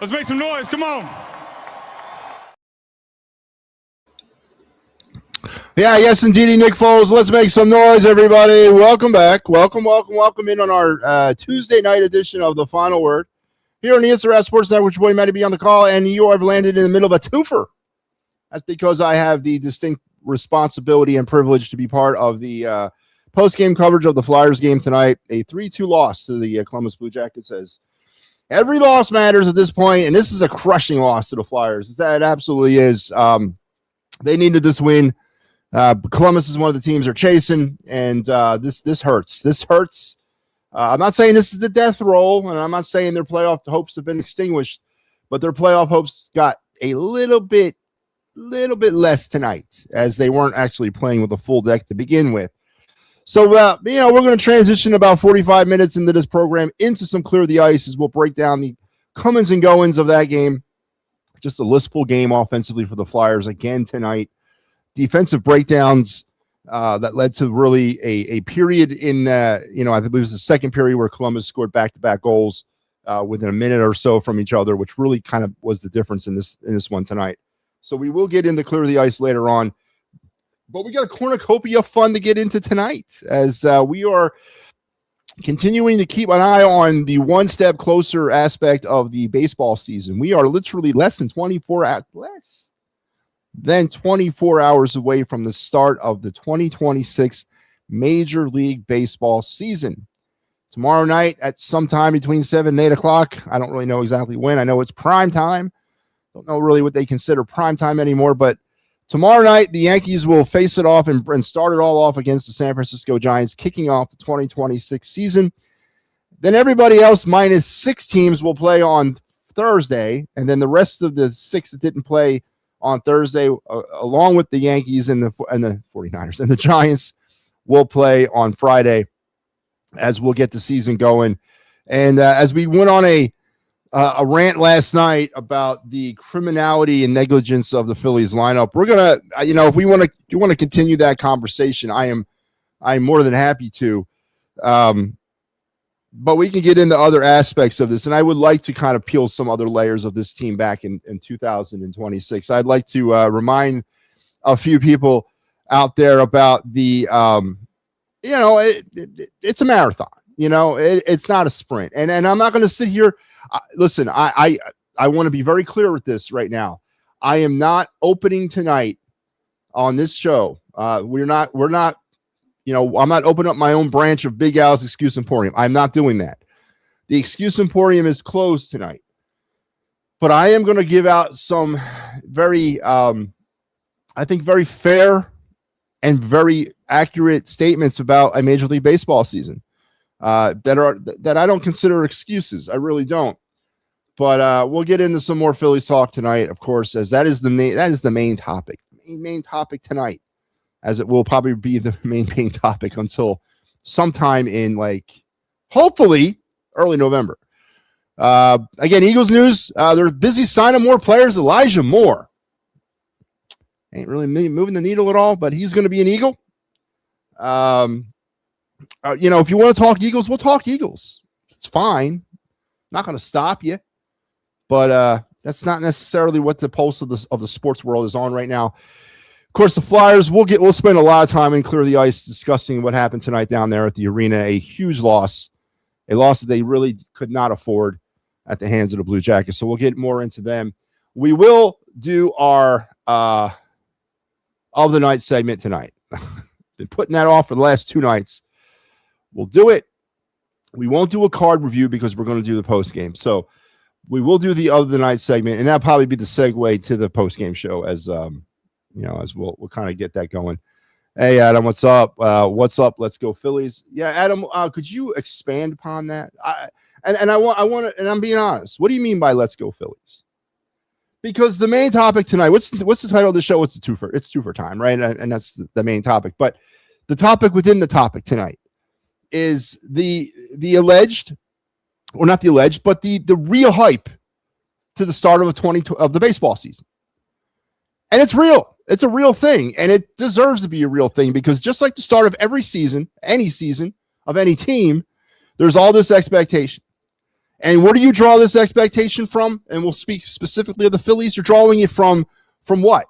Let's make some noise. Come on. Yeah, yes, indeedy, Nick Foles. Let's make some noise, everybody. Welcome back. Welcome in on our Tuesday night edition of The Final Word here on the Instagram Sports Network. Your boy MattyB on the call, and you have landed in the middle of a twofer. That's because I have the distinct responsibility and privilege to be part of the post-game coverage of the Flyers game tonight. A 3-2 loss to the Columbus Blue Jackets. Says every loss matters at this point, and this is a crushing loss to the Flyers. That absolutely is. They needed this win. Columbus is one of the teams they're chasing, and this hurts. This hurts. I'm not saying this is the death roll, and I'm not saying their playoff hopes have been extinguished, but their playoff hopes got a little bit less tonight, as they weren't actually playing with a full deck to begin with. So, we're going to transition about 45 minutes into this program into some Clear the Ice as we'll break down the comings and goings of that game. Just a listful game offensively for the Flyers again tonight. Defensive breakdowns that led to really a period in, I believe it was the second period where Columbus scored back-to-back goals within a minute or so from each other, which really kind of was the difference in this one tonight. So we will get into Clear the Ice later on. But we got a cornucopia of fun to get into tonight as we are continuing to keep an eye on the one step closer aspect of the baseball season. We are literally less than 24 hours away from the start of the 2026 Major League Baseball season. Tomorrow night at some time between 7 and 8 o'clock. I don't really know exactly when. I know it's prime time. Don't know really what they consider prime time anymore, but tomorrow night the Yankees will face it off and start it all off against the San Francisco Giants, kicking off the 2026 season. Then everybody else minus 6 teams will play on Thursday, and then the rest of the 6 that didn't play on Thursday, along with the Yankees and the 49ers and the Giants, will play on Friday as we'll get the season going. And as we went on a rant last night about the criminality and negligence of the Phillies lineup, we're gonna, if we want to continue that conversation, I'm more than happy to. But we can get into other aspects of this, and I would like to kind of peel some other layers of this team back in 2026. I'd like to remind a few people out there about the, it's a marathon. It's not a sprint. And I'm not going to sit here. Listen, I want to be very clear with this right now. I am not opening tonight on this show. We're not. I'm not opening up my own branch of Big Al's Excuse Emporium. I'm not doing that. The Excuse Emporium is closed tonight. But I am going to give out some very, very fair and very accurate statements about a Major League Baseball season that I don't consider excuses. I really don't. But we'll get into some more Phillies talk tonight, of course, as that is the main topic. The main topic tonight, as it will probably be the main topic until sometime in, hopefully, early November. Again, Eagles news. They're busy signing more players. Elijah Moore. Ain't really moving the needle at all, but he's going to be an Eagle. If you want to talk Eagles, we'll talk Eagles. It's fine. Not going to stop you. But that's not necessarily what the pulse of the sports world is on right now. Of course, the Flyers, we'll spend a lot of time in Clear the Ice discussing what happened tonight down there at the arena. A huge loss, a loss that they really could not afford at the hands of the Blue Jackets. So we'll get more into them. We will do our of the night segment tonight. Been putting that off for the last 2 nights. We'll do it. We won't do a card review because we're going to do the post game. So we will do the of the night segment, and that'll probably be the segue to the post game show as as we'll kind of get that going. Hey, Adam, what's up? What's up? Let's go Phillies. Yeah, Adam, could you expand upon that? I want to, and I'm being honest. What do you mean by let's go Phillies? Because the main topic tonight, what's the title of the show? It's the Twofer. It's Twofer time, right? And that's the main topic. But the topic within the topic tonight is the alleged, or not the alleged, but the real hype to the start of the baseball season. And it's real. It's a real thing, and it deserves to be a real thing because just like the start of every season, any season of any team, there's all this expectation. And where do you draw this expectation from? And we'll speak specifically of the Phillies. You're drawing it from what?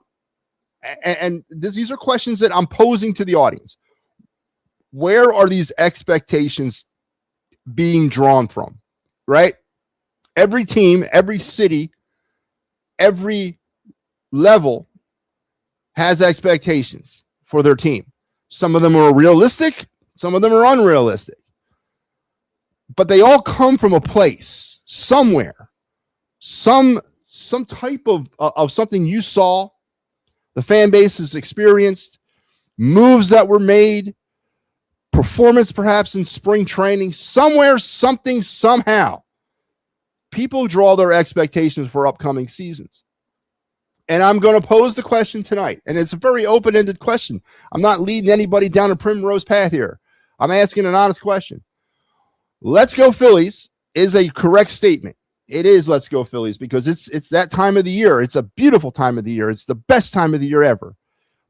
And these are questions that I'm posing to the audience. Where are these expectations being drawn from? Right? Every team, every city, every level has expectations for their team. Some of them are realistic, some of them are unrealistic. But they all come from a place, somewhere, some type of something you saw, the fan base has experienced, moves that were made, performance perhaps in spring training, somewhere, something, somehow. People draw their expectations for upcoming seasons. And I'm going to pose the question tonight. And it's a very open-ended question. I'm not leading anybody down a primrose path here. I'm asking an honest question. Let's go Phillies is a correct statement. It is let's go Phillies because it's that time of the year. It's a beautiful time of the year. It's the best time of the year ever.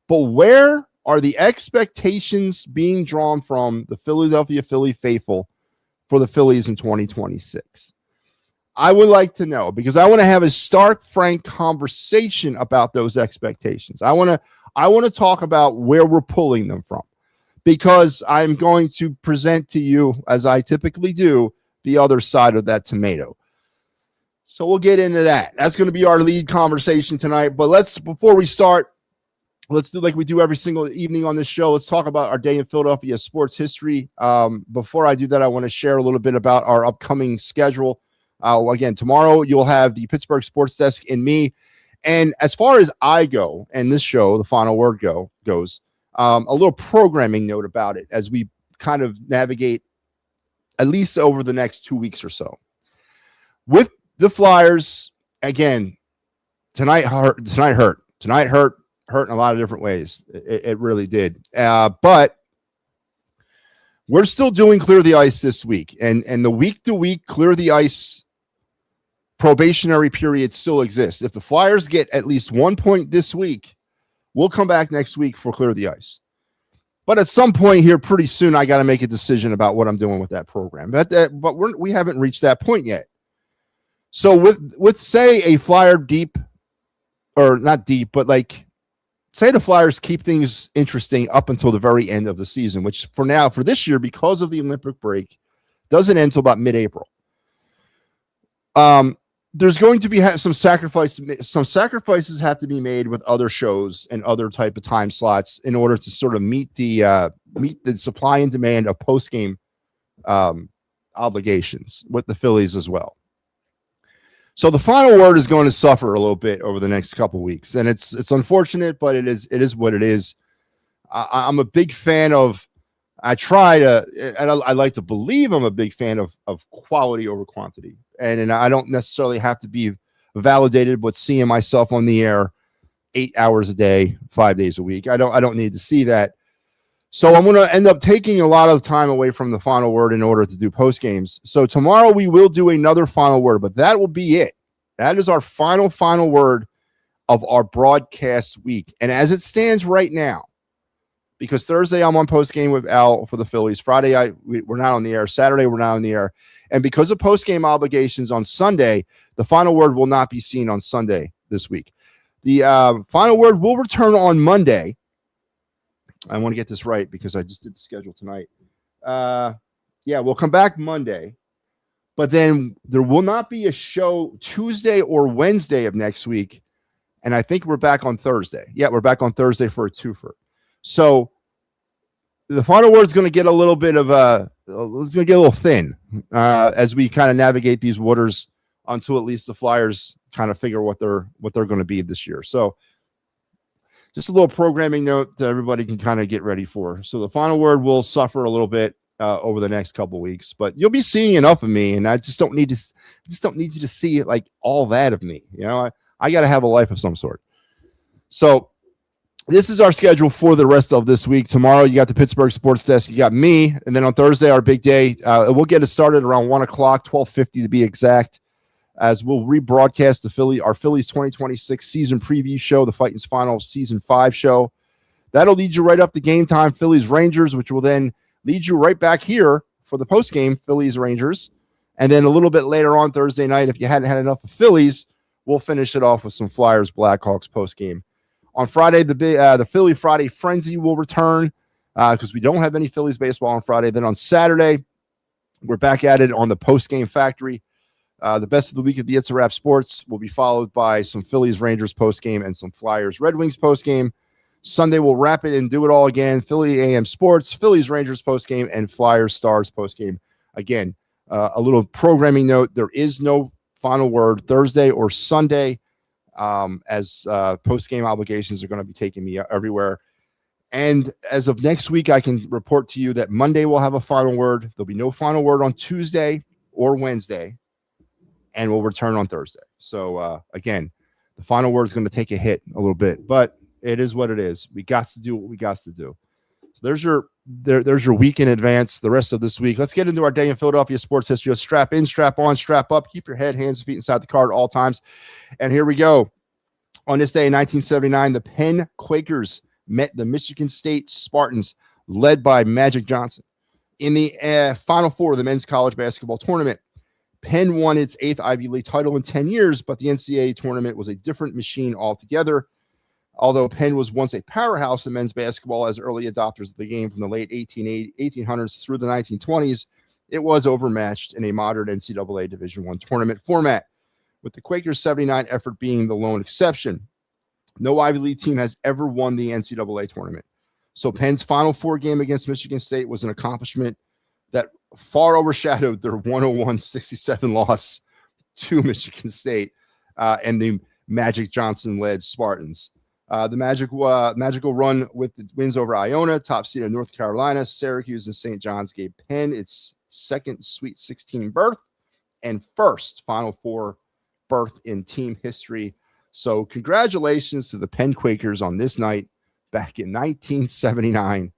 But where are the expectations being drawn from the Philadelphia Philly faithful for the Phillies in 2026? I would like to know because I want to have a stark, frank conversation about those expectations. I want to talk about where we're pulling them from because I'm going to present to you, as I typically do, the other side of that tomato. So we'll get into that. That's going to be our lead conversation tonight. But before we start, let's do like we do every single evening on this show. Let's talk about our day in Philadelphia sports history. Before I do that, I want to share a little bit about our upcoming schedule. Again, tomorrow you'll have the Pittsburgh Sports Desk and me. And as far as I go, and this show, the final word goes, a little programming note about it as we kind of navigate at least over the next 2 weeks or so. With the Flyers, again, tonight hurt in a lot of different ways. It really did. But we're still doing Clear the Ice this week. And the week-to-week Clear the Ice probationary period still exists. If the Flyers get at least 1 point this week, we'll come back next week for Clear the Ice. But at some point here pretty soon, I got to make a decision about what I'm doing with that program. But we haven't reached that point yet. So with say a Flyer deep, or not deep, but like say the Flyers keep things interesting up until the very end of the season, which for this year, because of the Olympic break, doesn't end until about mid-April. There's going to be some sacrifices have to be made with other shows and other type of time slots in order to sort of meet the supply and demand of post-game obligations with the Phillies as well. So the final word is going to suffer a little bit over the next couple of weeks, and it's unfortunate, but it is what it is. I'm a big fan of. I like to believe I'm a big fan of quality over quantity, and I don't necessarily have to be validated with seeing myself on the air 8 hours a day, 5 days a week. I don't need to see that. So I'm going to end up taking a lot of time away from the final word in order to do post games. So tomorrow we will do another final word, but that will be it. That is our final word of our broadcast week. And as it stands right now, because Thursday I'm on post game with Al for the Phillies. Friday we're not on the air. Saturday we're not on the air. And because of post game obligations on Sunday, the final word will not be seen on Sunday this week. The final word will return on Monday. I want to get this right because I just did the schedule tonight. We'll come back Monday, but then there will not be a show Tuesday or Wednesday of next week. And I think we're back on Thursday. Yeah, we're back on Thursday for a twofer. So the final word is going to get a little bit of it's going to get a little thin as we kind of navigate these waters until at least the Flyers kind of figure what they're going to be this year. So just a little programming note that everybody can kind of get ready for. So the final word will suffer a little bit over the next couple of weeks, but you'll be seeing enough of me, and I just don't need you to see like all that of me. You know, I got to have a life of some sort. So this is our schedule for the rest of this week. Tomorrow you got the Pittsburgh Sports Desk, you got me, and then on Thursday our big day. We'll get it started around 1 o'clock, 12:50 to be exact, as we'll rebroadcast our Phillies 2026 season preview show, the Fighting's Final Season 5 show. That'll lead you right up to game time, Phillies Rangers, which will then lead you right back here for the post-game Phillies Rangers. And then a little bit later on Thursday night, if you hadn't had enough of Phillies, we'll finish it off with some Flyers Blackhawks post game. On Friday, the Philly Friday Frenzy will return because we don't have any Phillies baseball on Friday. Then on Saturday, we're back at it on the post game factory. The best of the week of the It's a Wrap Sports will be followed by some Phillies Rangers post game and some Flyers Red Wings post game. Sunday, we'll wrap it and do it all again. Philly AM Sports, Phillies Rangers post game, and Flyers Stars post game. Again, a little programming note: there is no final word Thursday or Sunday, as post game obligations are going to be taking me everywhere. And as of next week, I can report to you that Monday we'll have a final word. There'll be no final word on Tuesday or Wednesday, and we'll return on Thursday. So again, the final word is going to take a hit a little bit, but it is what it is. We got to do what we got to do. So there's your week in advance. The rest of this week, let's get into our day in Philadelphia sports history. Let's strap in, strap on, strap up. Keep your head, hands, and feet inside the car at all times. And here we go. On this day in 1979, the Penn Quakers met the Michigan State Spartans, led by Magic Johnson, in the Final Four of the men's college basketball tournament. Penn won its 8th Ivy League title in 10 years, but the NCAA tournament was a different machine altogether. Although Penn was once a powerhouse in men's basketball as early adopters of the game from the late 1800s through the 1920s, it was overmatched in a modern NCAA Division I tournament format, with the Quakers' 79 effort being the lone exception. No Ivy League team has ever won the NCAA tournament. So Penn's Final Four game against Michigan State was an accomplishment that far overshadowed their 101-67 loss to Michigan State and the Magic Johnson-led Spartans. The magical run with the wins over Iona, top seed of North Carolina, Syracuse, and St. John's gave Penn its second Sweet 16 berth and first Final Four berth in team history. So congratulations to the Penn Quakers on this night back in 1979,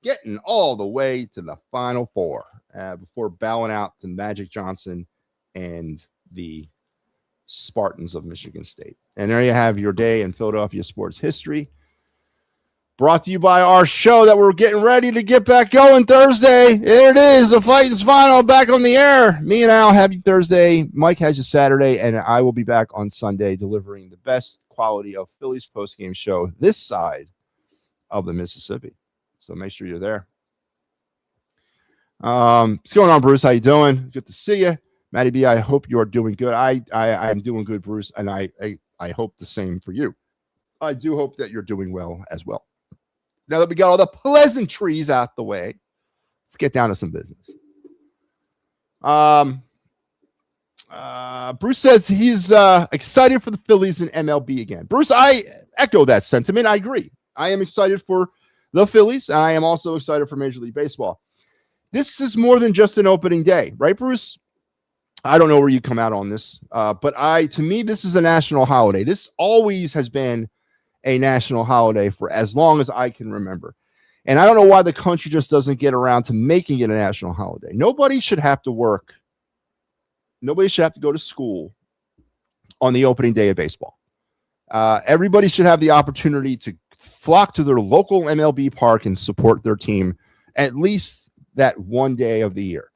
getting all the way to the Final Four before bowing out to Magic Johnson and the Spartans of Michigan State. And there you have your day in Philadelphia sports history. Brought to you by our show that we're getting ready to get back going Thursday. There it is. The fight is final, back on the air. Me and Al have you Thursday. Mike has you Saturday, and I will be back on Sunday delivering the best quality of Phillies postgame show this side of the Mississippi. So make sure you're there. What's going on, Bruce? How you doing? Good to see you. MattyB, I hope you are doing good. I'm doing good, Bruce, and I hope the same for you. I do hope that you're doing well as well. Now that we got all the pleasantries out the way, let's get down to some business. Bruce says he's excited for the Phillies in MLB again. Bruce, I echo that sentiment. I agree. I am excited for the Phillies, and I am also excited for Major League Baseball. This is more than just an opening day, right, Bruce? I don't know where you come out on this, but to me, this is a national holiday. This always has been a national holiday for as long as I can remember. And I don't know why the country just doesn't get around to making it a national holiday. Nobody should have to work. Nobody should have to go to school on the opening day of baseball. Everybody should have the opportunity to flock to their local MLB park and support their team at least that one day of the year.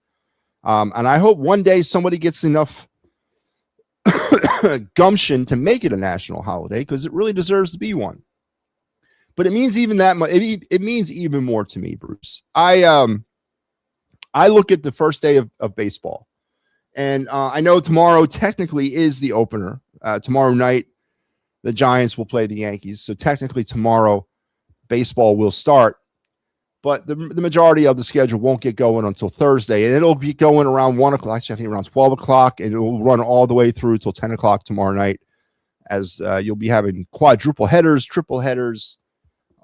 And I hope one day somebody gets enough gumption to make it a national holiday, because it really deserves to be one. But it means even that much. It means even more to me, Bruce. I look at the first day of baseball, and I know tomorrow technically is the opener. Tomorrow night, the Giants will play the Yankees, so technically tomorrow baseball will start. But the majority of the schedule won't get going until Thursday, and it'll be going around 1 o'clock. Actually, I think around 12 o'clock, and it will run all the way through till 10 o'clock tomorrow night, as you'll be having quadruple headers, triple headers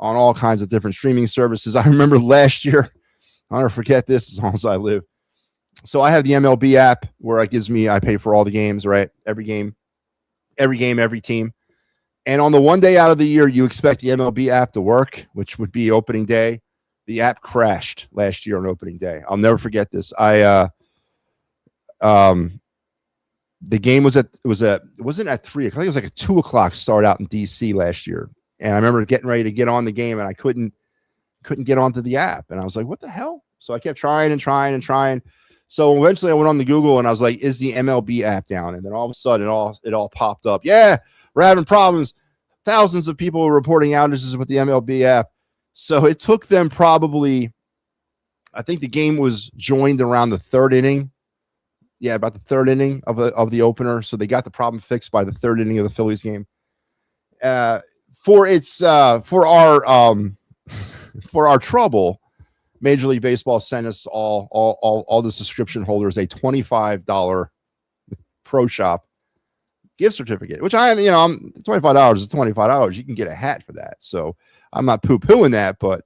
on all kinds of different streaming services. I remember last year, I'll never forget this as long as I live. So I have the MLB app where it gives me, I pay for all the games, right? Every game, every team. And on the one day out of the year, you expect the MLB app to work, which would be opening day. The app crashed last year on opening day. I'll never forget this. The game was it wasn't at 3 o'clock. I think it was like a 2 o'clock start out in DC last year. And I remember getting ready to get on the game, and I couldn't get onto the app. And I was like, what the hell? So I kept trying. So eventually I went on the Google and I was like, is the MLB app down? And then all of a sudden it all popped up. Yeah, we're having problems. Thousands of people were reporting outages with the MLB app. So it took them probably, I think the game was joined around the third inning. Yeah, about the third inning of the opener. So they got the problem fixed by the third inning of the Phillies game. For our trouble, Major League Baseball sent us all the subscription holders a $25 Pro Shop gift certificate, which I'm $25 is $25. You can get a hat for that. So I'm not poo-pooing that, but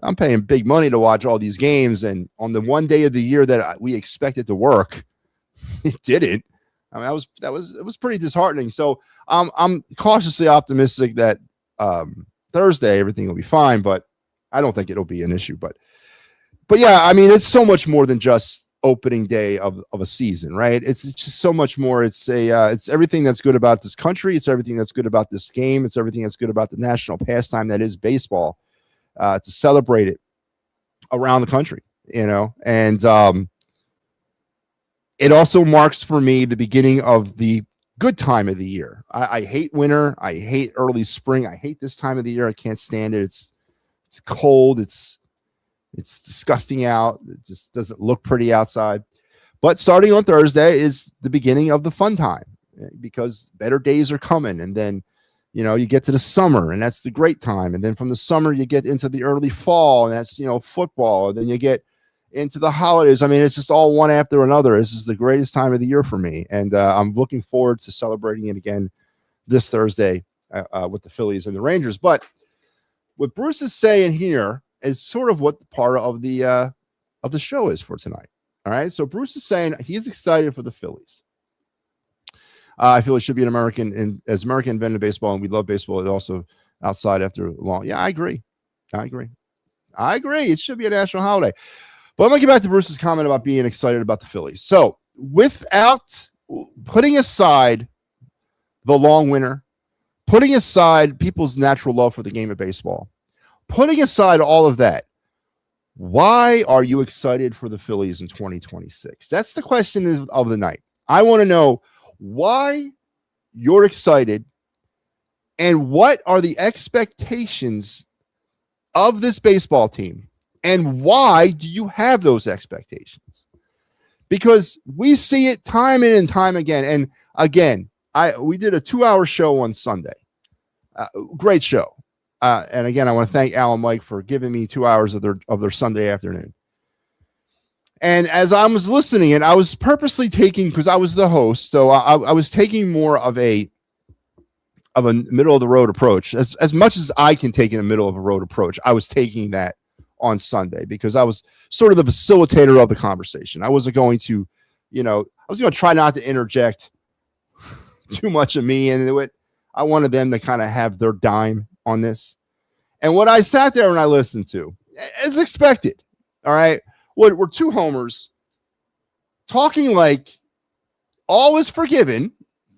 I'm paying big money to watch all these games, and on the one day of the year that we expected to work, it didn't. I mean, it was pretty disheartening. So I'm cautiously optimistic that Thursday everything will be fine, but I don't think it'll be an issue. But yeah, I mean, it's so much more than just opening day of a season, right? It's just so much more. It's everything that's good about this country. It's everything that's good about this game. It's everything that's good about the national pastime that is baseball, to celebrate it around the country, and it also marks for me the beginning of the good time of the year. I hate winter. I hate early spring. I hate this time of the year. I can't stand it. It's cold. It's disgusting out. It just doesn't look pretty outside. But starting on Thursday is the beginning of the fun time, because better days are coming. And then, you get to the summer, and that's the great time. And then from the summer, you get into the early fall, and that's, football. And then you get into the holidays. I mean, it's just all one after another. This is the greatest time of the year for me. And I'm looking forward to celebrating it again this Thursday with the Phillies and the Rangers. But what Bruce is saying here is sort of what part of the show is for tonight. All right. So Bruce is saying he's excited for the Phillies. I feel it should be an American, and as American invented baseball, and we love baseball, it also outside after long. Yeah, I agree. It should be a national holiday. But I'm going to get back to Bruce's comment about being excited about the Phillies. So without putting aside the long winter, putting aside people's natural love for the game of baseball, putting aside all of that, why are you excited for the Phillies in 2026? That's the question of the night. I want to know why you're excited and what are the expectations of this baseball team, and why do you have those expectations? Because we see it time in and time again. And again, we did a 2-hour show on Sunday. Great show. And again, I want to thank Al and Mike for giving me 2 hours of their Sunday afternoon. And as I was listening, and I was purposely taking, because I was the host, so I was taking more of a middle of the road approach. As much as I can take in a middle of a road approach, I was taking that on Sunday because I was sort of the facilitator of the conversation. I wasn't going to, I was going to try not to interject too much of me into it. I wanted them to kind of have their dime on this. And what I sat there and I listened to, as expected, all right, we're two homers talking like all is forgiven,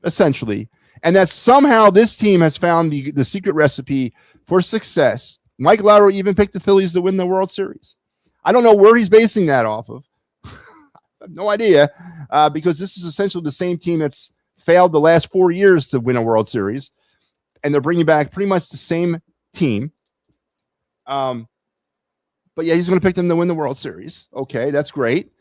essentially, and that somehow this team has found the secret recipe for success. Mike Lowry even picked the Phillies to win the World Series. I don't know where he's basing that off of. I have no idea, because this is essentially the same team that's failed the last 4 years to win a World Series, and they're bringing back pretty much the same team. But yeah, he's going to pick them to win the World Series. Okay, that's great.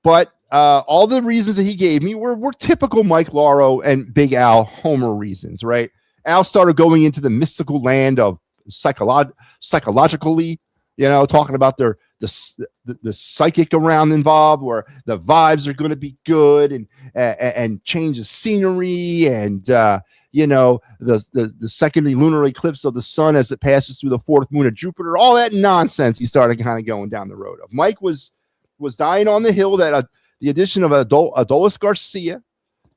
But all the reasons that he gave me were typical Mike Lauro and Big Al homer reasons, right? Al started going into the mystical land of psychologically, talking about the psychic around involved, where the vibes are going to be good and change the scenery and the second lunar eclipse of the sun as it passes through the fourth moon of Jupiter, all that nonsense he started kind of going down the road of. Mike was dying on the hill that the addition of Adolis Garcia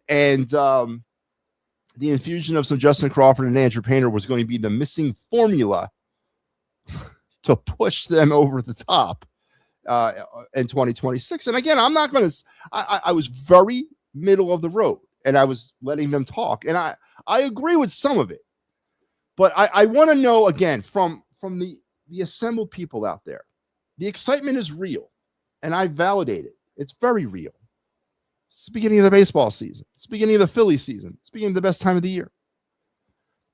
and the infusion of some Justin Crawford and Andrew Painter was going to be the missing formula to push them over the top in 2026. And again, I'm not going to, I was very middle of the road and I was letting them talk. And I agree with some of it, but I want to know again from the assembled people out there, the excitement is real and I validate it. It's very real. It's the beginning of the baseball season. It's the beginning of the Philly season. It's the beginning of the best time of the year.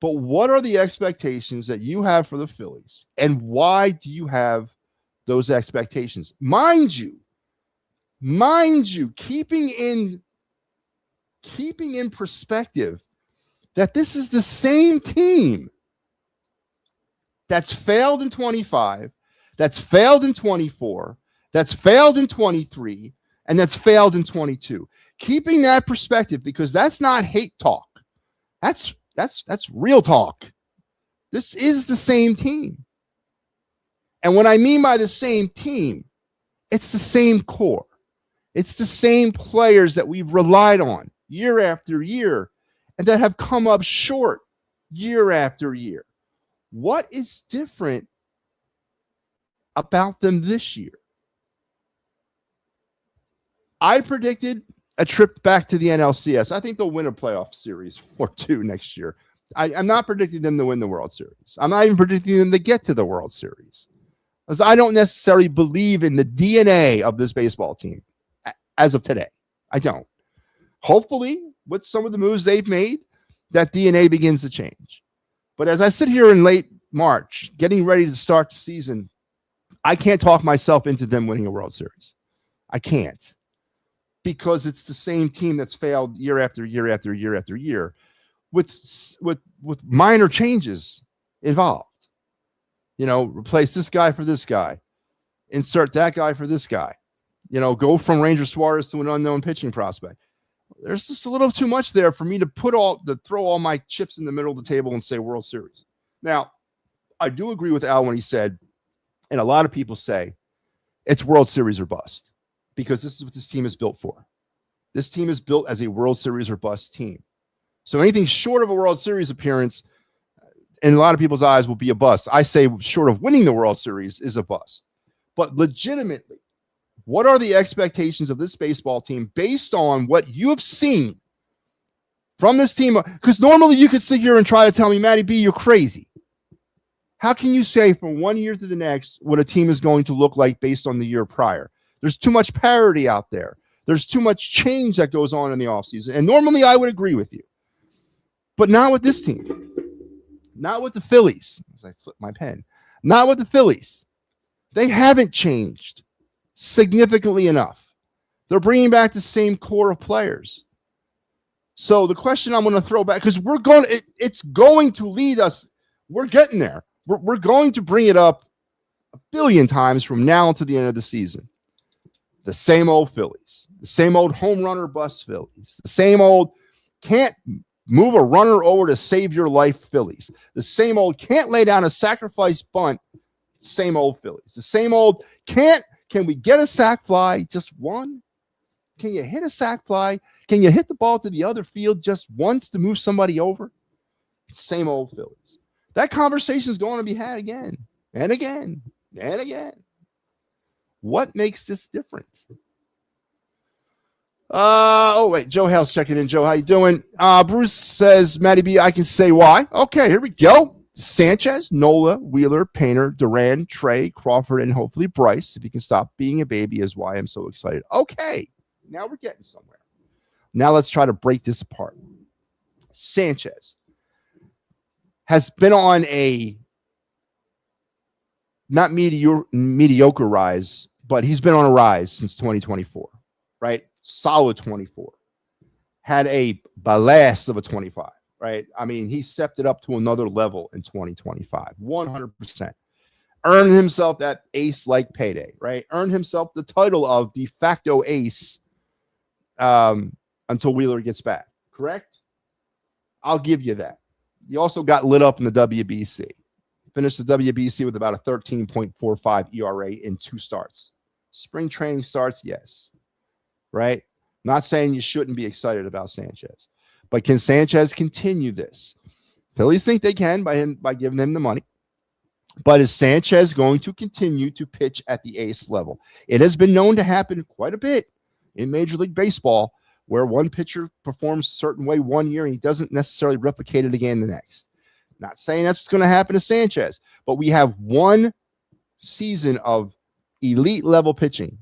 But what are the expectations that you have for the Phillies? And why do you have those expectations? Mind you, keeping in perspective that this is the same team that's failed in 25, that's failed in 24, that's failed in 23, and that's failed in 22. Keeping that perspective, because that's not hate talk. That's real talk. This is the same team. And what I mean by the same team, it's the same core. It's the same players that we've relied on year after year and that have come up short year after year. What is different about them this year? I predicted a trip back to the NLCS. I think they'll win a playoff series or two next year. I'm not predicting them to win the World Series. I'm not even predicting them to get to the World Series, because I don't necessarily believe in the DNA of this baseball team as of today. I don't. Hopefully, with some of the moves they've made, that DNA begins to change. But as I sit here in late March, getting ready to start the season, I can't talk myself into them winning a World Series. I can't. Because it's the same team that's failed year after year after year after year, with minor changes involved. You know, replace this guy for this guy, insert that guy for this guy. You know, go from Ranger Suarez to an unknown pitching prospect. There's just a little too much there for me to throw all my chips in the middle of the table and say World Series. Now, I do agree with Al when he said, and a lot of people say, it's World Series or bust, because this is what this team is built for. This team is built as a World Series or bust team. So anything short of a World Series appearance, in a lot of people's eyes, will be a bust. I say short of winning the World Series is a bust. But legitimately, what are the expectations of this baseball team based on what you have seen from this team? Because normally you could sit here and try to tell me, MattyB, you're crazy. How can you say from one year to the next what a team is going to look like based on the year prior? There's too much parity out there. There's too much change that goes on in the offseason. And normally I would agree with you. But not with this team. Not with the Phillies. As I flip my pen. Not with the Phillies. They haven't changed significantly enough. They're bringing back the same core of players. So the question I'm going to throw back, because it's going to lead us. We're getting there. We're going to bring it up a billion times from now to the end of the season. The same old Phillies, the same old home runner bust Phillies, the same old can't move a runner over to save your life Phillies, the same old can't lay down a sacrifice bunt, same old Phillies, the same old can we get a sac fly, just one? Can you hit a sac fly? Can you hit the ball to the other field just once to move somebody over? Same old Phillies. That conversation is going to be had again and again and again. What makes this different? Wait, Joe Hale's checking in. Joe, how you doing? Bruce says, MattyB, I can say why. Okay, here we go. Sanchez, Nola, Wheeler, Painter, Duran, Trey, Crawford, and hopefully Bryce, if he can stop being a baby, is why I'm so excited. Okay, now we're getting somewhere. Now let's try to break this apart. Sanchez has been on a not mediocre rise, but he's been on a rise since 2024, right? Solid 24. Had a blast of a 25, right? I mean, he stepped it up to another level in 2025, 100%. Earned himself that ace-like payday, right? Earned himself the title of de facto ace until Wheeler gets back, correct? I'll give you that. He also got lit up in the WBC. Finished the WBC with about a 13.45 ERA in 2 starts. Spring training starts, yes. Right? Not saying you shouldn't be excited about Sanchez. But can Sanchez continue this? Phillies think they can by giving him the money. But is Sanchez going to continue to pitch at the ace level? It has been known to happen quite a bit in Major League Baseball, where one pitcher performs a certain way one year and he doesn't necessarily replicate it again the next. Not saying that's what's going to happen to Sanchez, but we have one season of elite level pitching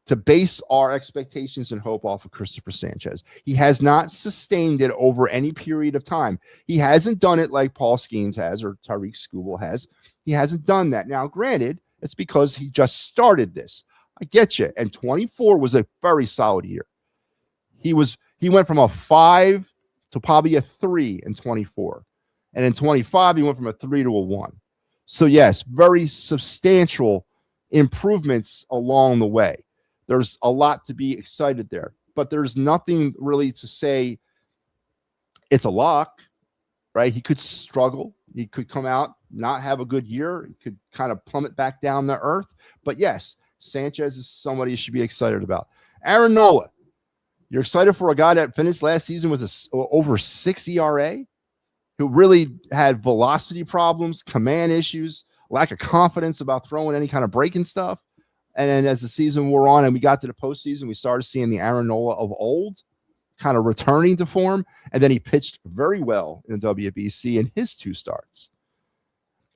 to base our expectations and hope off of Christopher Sanchez. He has not sustained it over any period of time. He hasn't done it like Paul Skeens has or Tariq Skubal has. He hasn't done that. Now, granted, it's because he just started this. I get you. And 24 was a very solid year. He went from a 5 to probably a 3 in 24. And in 25, he went from a 3 to a 1. So, yes, very substantial improvements along the way. There's a lot to be excited there, but there's nothing really to say it's a lock, right? He could struggle. He could come out, not have a good year. He could kind of plummet back down to earth. But yes, Sanchez is somebody you should be excited about. Aaron Nola, you're excited for a guy that finished last season with over 6 ERA, who really had velocity problems, command issues, lack of confidence about throwing any kind of breaking stuff. And then as the season wore on and we got to the postseason, we started seeing the Aaron Nola of old kind of returning to form. And then he pitched very well in the WBC in his 2 starts.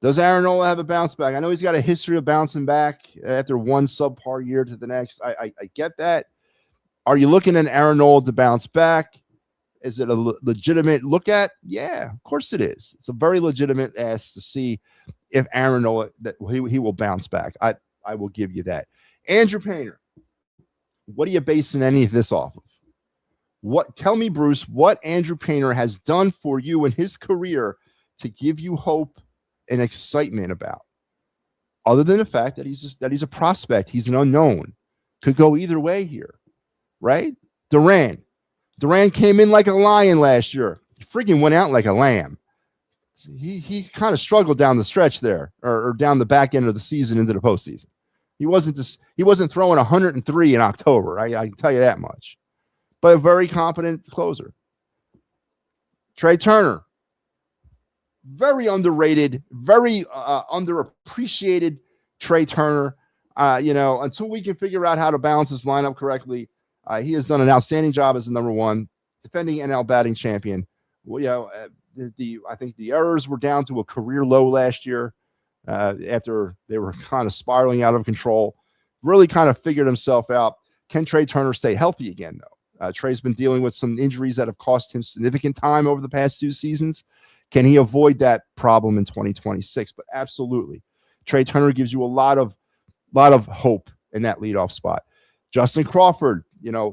Does Aaron Nola have a bounce back? I know he's got a history of bouncing back after one subpar year to the next. I get that. Are you looking at Aaron Nola to bounce back? Is it a legitimate look at? Yeah, of course it is. It's a very legitimate ask to see if Aaron Nola, that he will bounce back. I will give you that. Andrew Painter, what are you basing any of this off of? Tell me, Bruce, what Andrew Painter has done for you in his career to give you hope and excitement about, other than the fact that he's a prospect, he's an unknown, could go either way here, right? Duran came in like a lion last year. He freaking went out like a lamb. He kind of struggled down the stretch there, or down the back end of the season into the postseason. He wasn't throwing 103 in October. I can tell you that much. But a very competent closer. Trey Turner, very underrated, very underappreciated. Trey Turner, until we can figure out how to balance this lineup correctly, he has done an outstanding job as the number 1 defending NL batting champion. Well, I think the errors were down to a career low last year after they were kind of spiraling out of control. Really kind of figured himself out. Can Trey Turner stay healthy again, though? Trey's been dealing with some injuries that have cost him significant time over the past 2 seasons. Can he avoid that problem in 2026? But absolutely. Trey Turner gives you a lot of hope in that leadoff spot. Justin Crawford,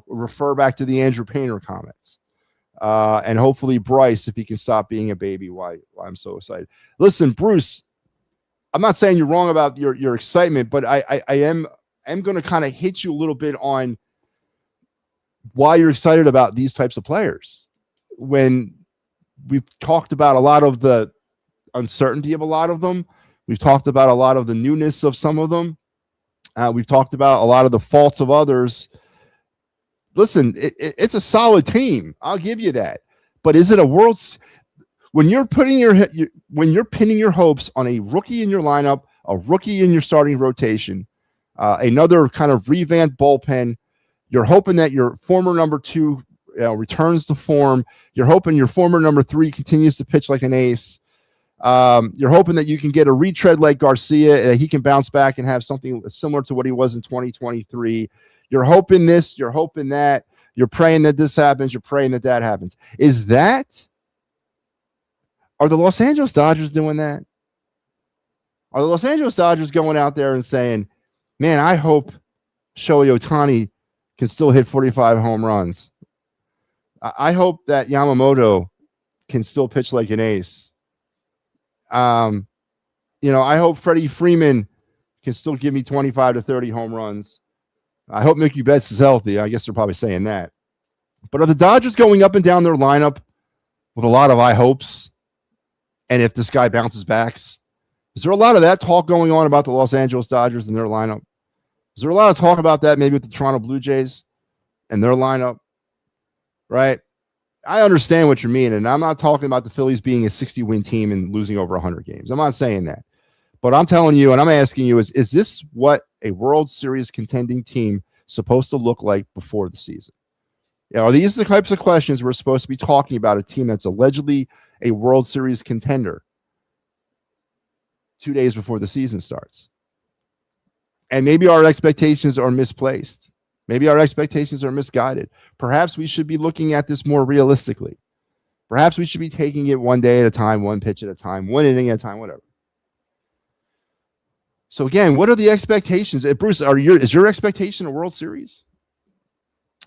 refer back to the Andrew Painter comments. And hopefully Bryce, if he can stop being a baby, why I'm so excited. Listen, Bruce, I'm not saying you're wrong about your excitement, but I am going to kind of hit you a little bit on why you're excited about these types of players. When we've talked about a lot of the uncertainty of a lot of them, we've talked about a lot of the newness of some of them, we've talked about a lot of the faults of others. Listen, it's a solid team. I'll give you that. But is it a when you're pinning your hopes on a rookie in your lineup, a rookie in your starting rotation, another kind of revamped bullpen, you're hoping that your former number 2 returns to form. You're hoping your former number 3 continues to pitch like an ace. You're hoping that you can get a retread like Garcia, that he can bounce back and have something similar to what he was in 2023. You're hoping this, you're hoping that, you're praying that this happens, you're praying that that happens. Are the Los Angeles Dodgers doing that? Are the Los Angeles Dodgers going out there and saying, man, I hope Shohei Ohtani can still hit 45 home runs. I hope that Yamamoto can still pitch like an ace. I hope Freddie Freeman can still give me 25 to 30 home runs. I hope Mookie Betts is healthy. I guess they're probably saying that. But are the Dodgers going up and down their lineup with a lot of high hopes? And if this guy bounces back, is there a lot of that talk going on about the Los Angeles Dodgers and their lineup? Is there a lot of talk about that maybe with the Toronto Blue Jays and their lineup? Right? I understand what you mean, and I'm not talking about the Phillies being a 60-win team and losing over 100 games. I'm not saying that. But I'm telling you, and I'm asking you, is this what a World Series contending team supposed to look like before the season? Are these the types of questions we're supposed to be talking about a team that's allegedly a World Series contender 2 days before the season starts? And maybe our expectations are misplaced. Maybe our expectations are misguided. Perhaps we should be looking at this more realistically. Perhaps we should be taking it one day at a time, one pitch at a time, one inning at a time, whatever. So again, what are the expectations? Bruce, is your expectation a World Series?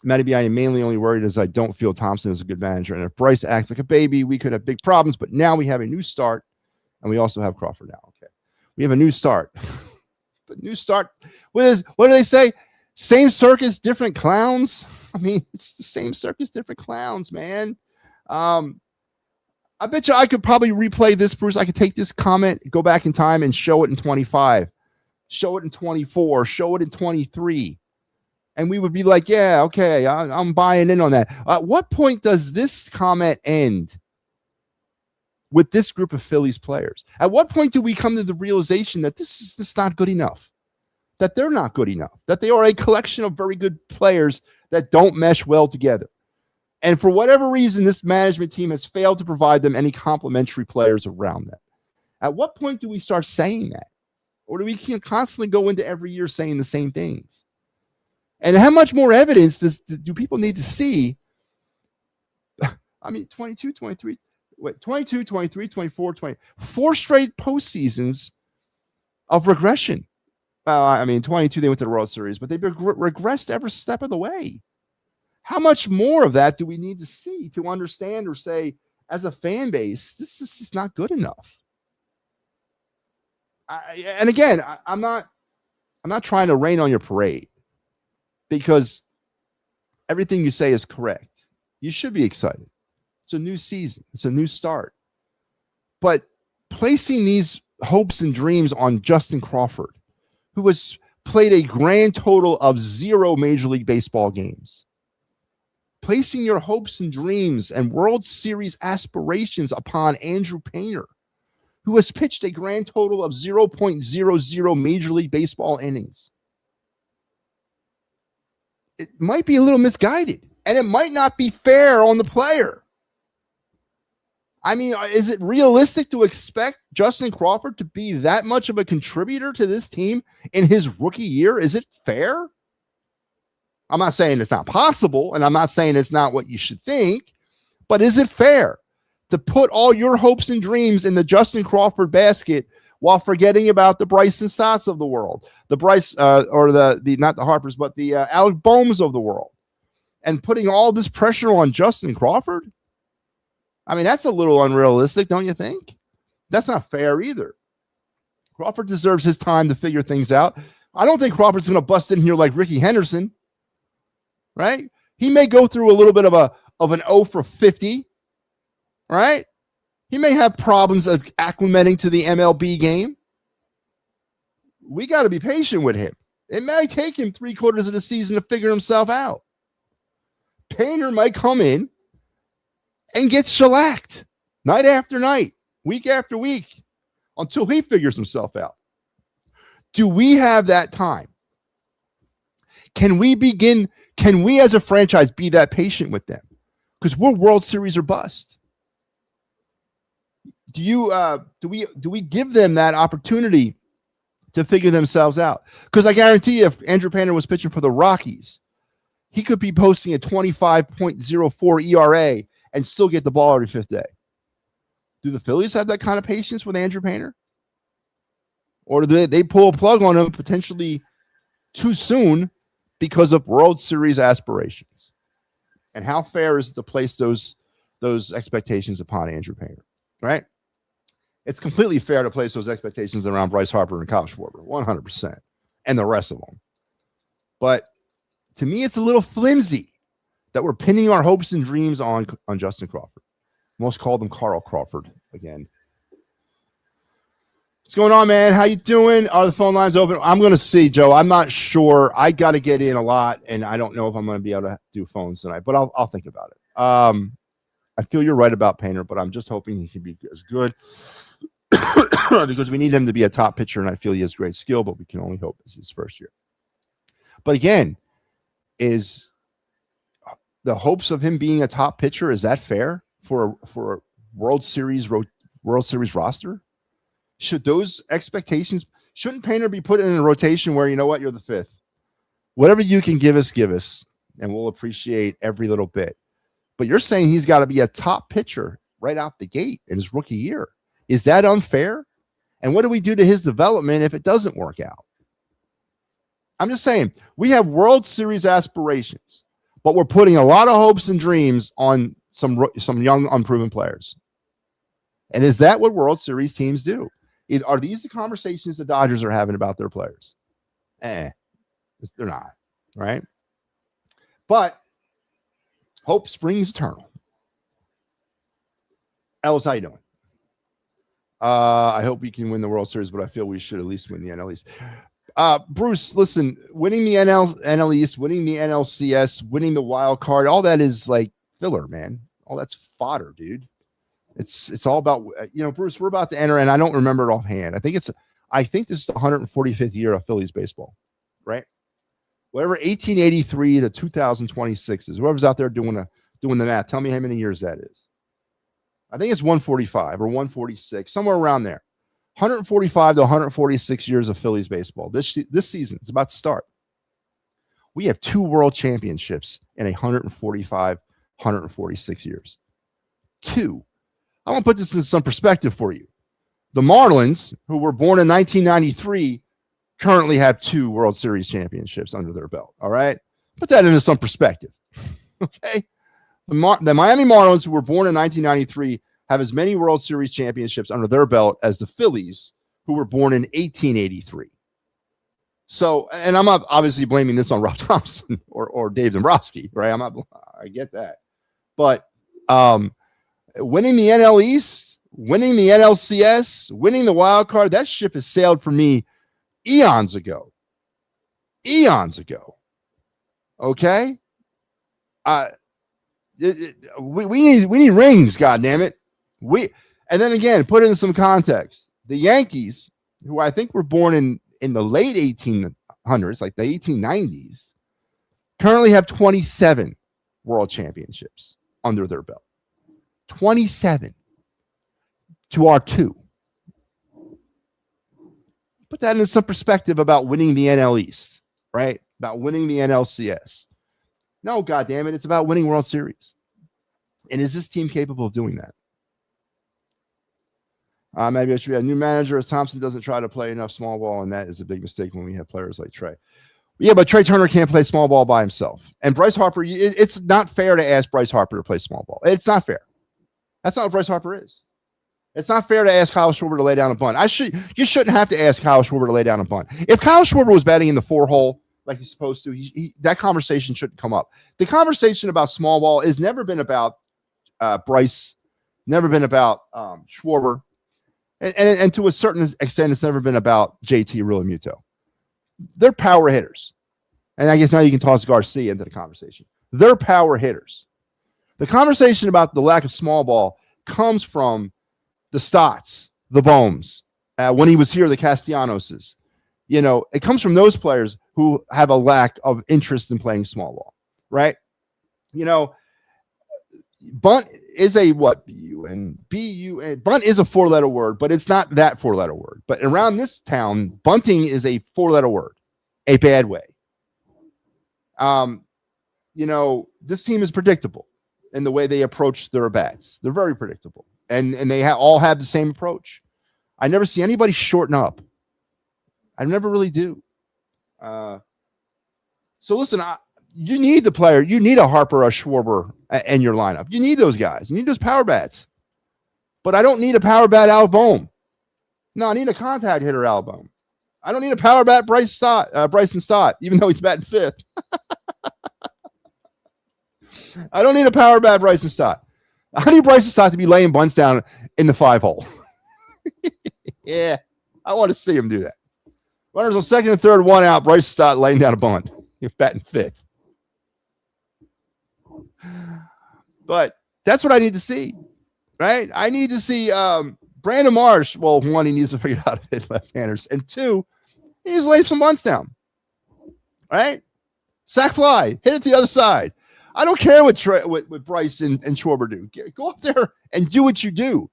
MattyB, I am mainly only worried as I don't feel Thompson is a good manager. And if Bryce acts like a baby, we could have big problems. But now we have a new start, and we also have Crawford now. Okay, we have a new start. But new start. What do they say? Same circus, different clowns. I mean, it's the same circus, different clowns, man. I bet you I could probably replay this, Bruce. I could take this comment, go back in time, and show it in 25, show it in 24, show it in 23. And we would be like, yeah, okay, I'm buying in on that. At what point does this comment end with this group of Phillies players? At what point do we come to the realization that this is just not good enough, that they're not good enough, that they are a collection of very good players that don't mesh well together? And for whatever reason, this management team has failed to provide them any complementary players around them. At what point do we start saying that? Or do we constantly go into every year saying the same things? And how much more evidence do people need to see? I mean, 22, 23, 24, 20, 4 straight postseasons of regression. I mean, 22, they went to the World Series, but they've regressed every step of the way. How much more of that do we need to see to understand or say, as a fan base, this is not good enough? And again, I'm not trying to rain on your parade, because everything you say is correct. You should be excited. It's a new season. It's a new start. But placing these hopes and dreams on Justin Crawford, who has played a grand total of 0 Major League Baseball games, placing your hopes and dreams and World Series aspirations upon Andrew Painter, who has pitched a grand total of 0.00 Major League Baseball innings, it might be a little misguided, and it might not be fair on the player. I mean, is it realistic to expect Justin Crawford to be that much of a contributor to this team in his rookie year? Is it fair? I'm not saying it's not possible, and I'm not saying it's not what you should think, but is it fair to put all your hopes and dreams in the Justin Crawford basket while forgetting about the Bryson Stotts of the world, the Bryce, or the not the Harpers, but the Alec Boehms of the world, and putting all this pressure on Justin Crawford? I mean, that's a little unrealistic, don't you think? That's not fair either. Crawford deserves his time to figure things out. I don't think Crawford's going to bust in here like Ricky Henderson, right? He may go through a little bit of an 0 for 50, right? He may have problems of acclimating to the MLB game. We got to be patient with him. It may take him 3/4 of the season to figure himself out. Painter might come in and get shellacked night after night, week after week, until he figures himself out. Do we have that time? Can we as a franchise be that patient with them? Because we're World Series or bust. Do we give them that opportunity to figure themselves out? Because I guarantee you, if Andrew Painter was pitching for the Rockies, he could be posting a 25.04 ERA and still get the ball every 5th day. Do the Phillies have that kind of patience with Andrew Painter? Or do they pull a plug on him potentially too soon because of World Series aspirations? And how fair is it to place those expectations upon Andrew Painter, right? It's completely fair to place those expectations around Bryce Harper and Kyle Schwarber, 100%, and the rest of them. But to me, it's a little flimsy that we're pinning our hopes and dreams on Justin Crawford. Most call them Carl Crawford again. What's going on, man? How you doing? Are the phone lines open? I'm going to see, Joe. I'm not sure. I got to get in a lot, and I don't know if I'm going to be able to do phones tonight, but I'll think about it. I feel you're right about Painter, but I'm just hoping he can be as good because we need him to be a top pitcher, and I feel he has great skill, but we can only hope it's his first year. But again, is the hopes of him being a top pitcher, is that fair for a World Series roster? Should those expectations, shouldn't Painter be put in a rotation where, you know what, you're the 5th? Whatever you can give us, and we'll appreciate every little bit. But you're saying he's got to be a top pitcher right out the gate in his rookie year. Is that unfair? And what do we do to his development if it doesn't work out? I'm just saying, we have World Series aspirations, but we're putting a lot of hopes and dreams on some young, unproven players. And is that what World Series teams do? Are these the conversations the Dodgers are having about their players? They're not, right? But hope springs eternal. Ellis, how you doing? I hope we can win the World Series, but I feel we should at least win the NL East. Bruce, listen, winning the NL East, winning the NLCS, winning the wild card, all that is like filler, man. All that's fodder, dude. It's all about, Bruce, we're about to enter, and I don't remember it offhand. I think this is the 145th year of Phillies baseball, right? Whatever 1883 to 2026 is. Whoever's out there doing the math, tell me how many years that is. I think it's 145 or 146, somewhere around there. 145 to 146 years of Phillies baseball. This season, it's about to start. We have 2 world championships in 145, 146 years. 2. I want to put this in some perspective for you. The Marlins, who were born in 1993, currently have 2 World Series championships under their belt. All right? Put that into some perspective. Okay? The Miami Marlins, who were born in 1993, have as many World Series championships under their belt as the Phillies, who were born in 1883. So, and I'm not obviously blaming this on Rob Thompson or Dave Dombrowski, right? I get that. But winning the NL East, winning the NLCS, winning the wild card, that ship has sailed for me eons ago. Okay? We need rings, goddammit. And then again, put it in some context. The Yankees, who I think were born in the late 1800s, like the 1890s, currently have 27 world championships under their belt. 27 to our 2. Put that in some perspective about winning the NL East, right? About winning the NLCS. No, goddammit, it's about winning World Series. And is this team capable of doing that? Maybe it should be a new manager, as Thompson doesn't try to play enough small ball, and that is a big mistake when we have players like Trey. Yeah, but Trey Turner can't play small ball by himself. And Bryce Harper, it's not fair to ask Bryce Harper to play small ball. It's not fair. That's not what Bryce Harper is. It's not fair to ask Kyle Schwarber to lay down a bunt. You shouldn't have to ask Kyle Schwarber to lay down a bunt. If Kyle Schwarber was batting in the 4-hole like he's supposed to, that conversation shouldn't come up. The conversation about small ball has never been about Bryce, never been about Schwarber. And to a certain extent, it's never been about JT Realmuto. They're power hitters. And I guess now you can toss Garcia into the conversation. They're power hitters. The conversation about the lack of small ball comes from the Stotts, the Bohms, when he was here, the Castellanoses. It comes from those players who have a lack of interest in playing small ball, right? Bunt is a what? B-U-N. Bunt is a 4-letter word, but it's not that 4-letter word. But around this town, bunting is a 4-letter word, a bad way. This team is predictable in the way they approach their bats. They're very predictable, and they all have the same approach. I never see anybody shorten up. I never really do. So listen, you need the player. You need a Harper, a Schwarber in your lineup. You need those guys. You need those power bats. But I don't need a power bat Al Bohm. No, I need a contact hitter Al Bohm. I don't need a power bat Bryson Stott, even though he's batting 5th. I don't need a power bat Bryson Stott. I need Bryson Stott to be laying bunts down in the 5-hole. Yeah, I want to see him do that. Runners on 2nd and 3rd, 1 out. Bryson Stott laying down a bunt. You're batting 5th. But that's what I need to see, right? I need to see Brandon Marsh. Well, 1, he needs to figure out how to hit left-handers. And 2, he needs to lay some bunts down, right? Sack fly. Hit it to the other side. I don't care what Bryce and Schwarber do. Go up there and do what you do.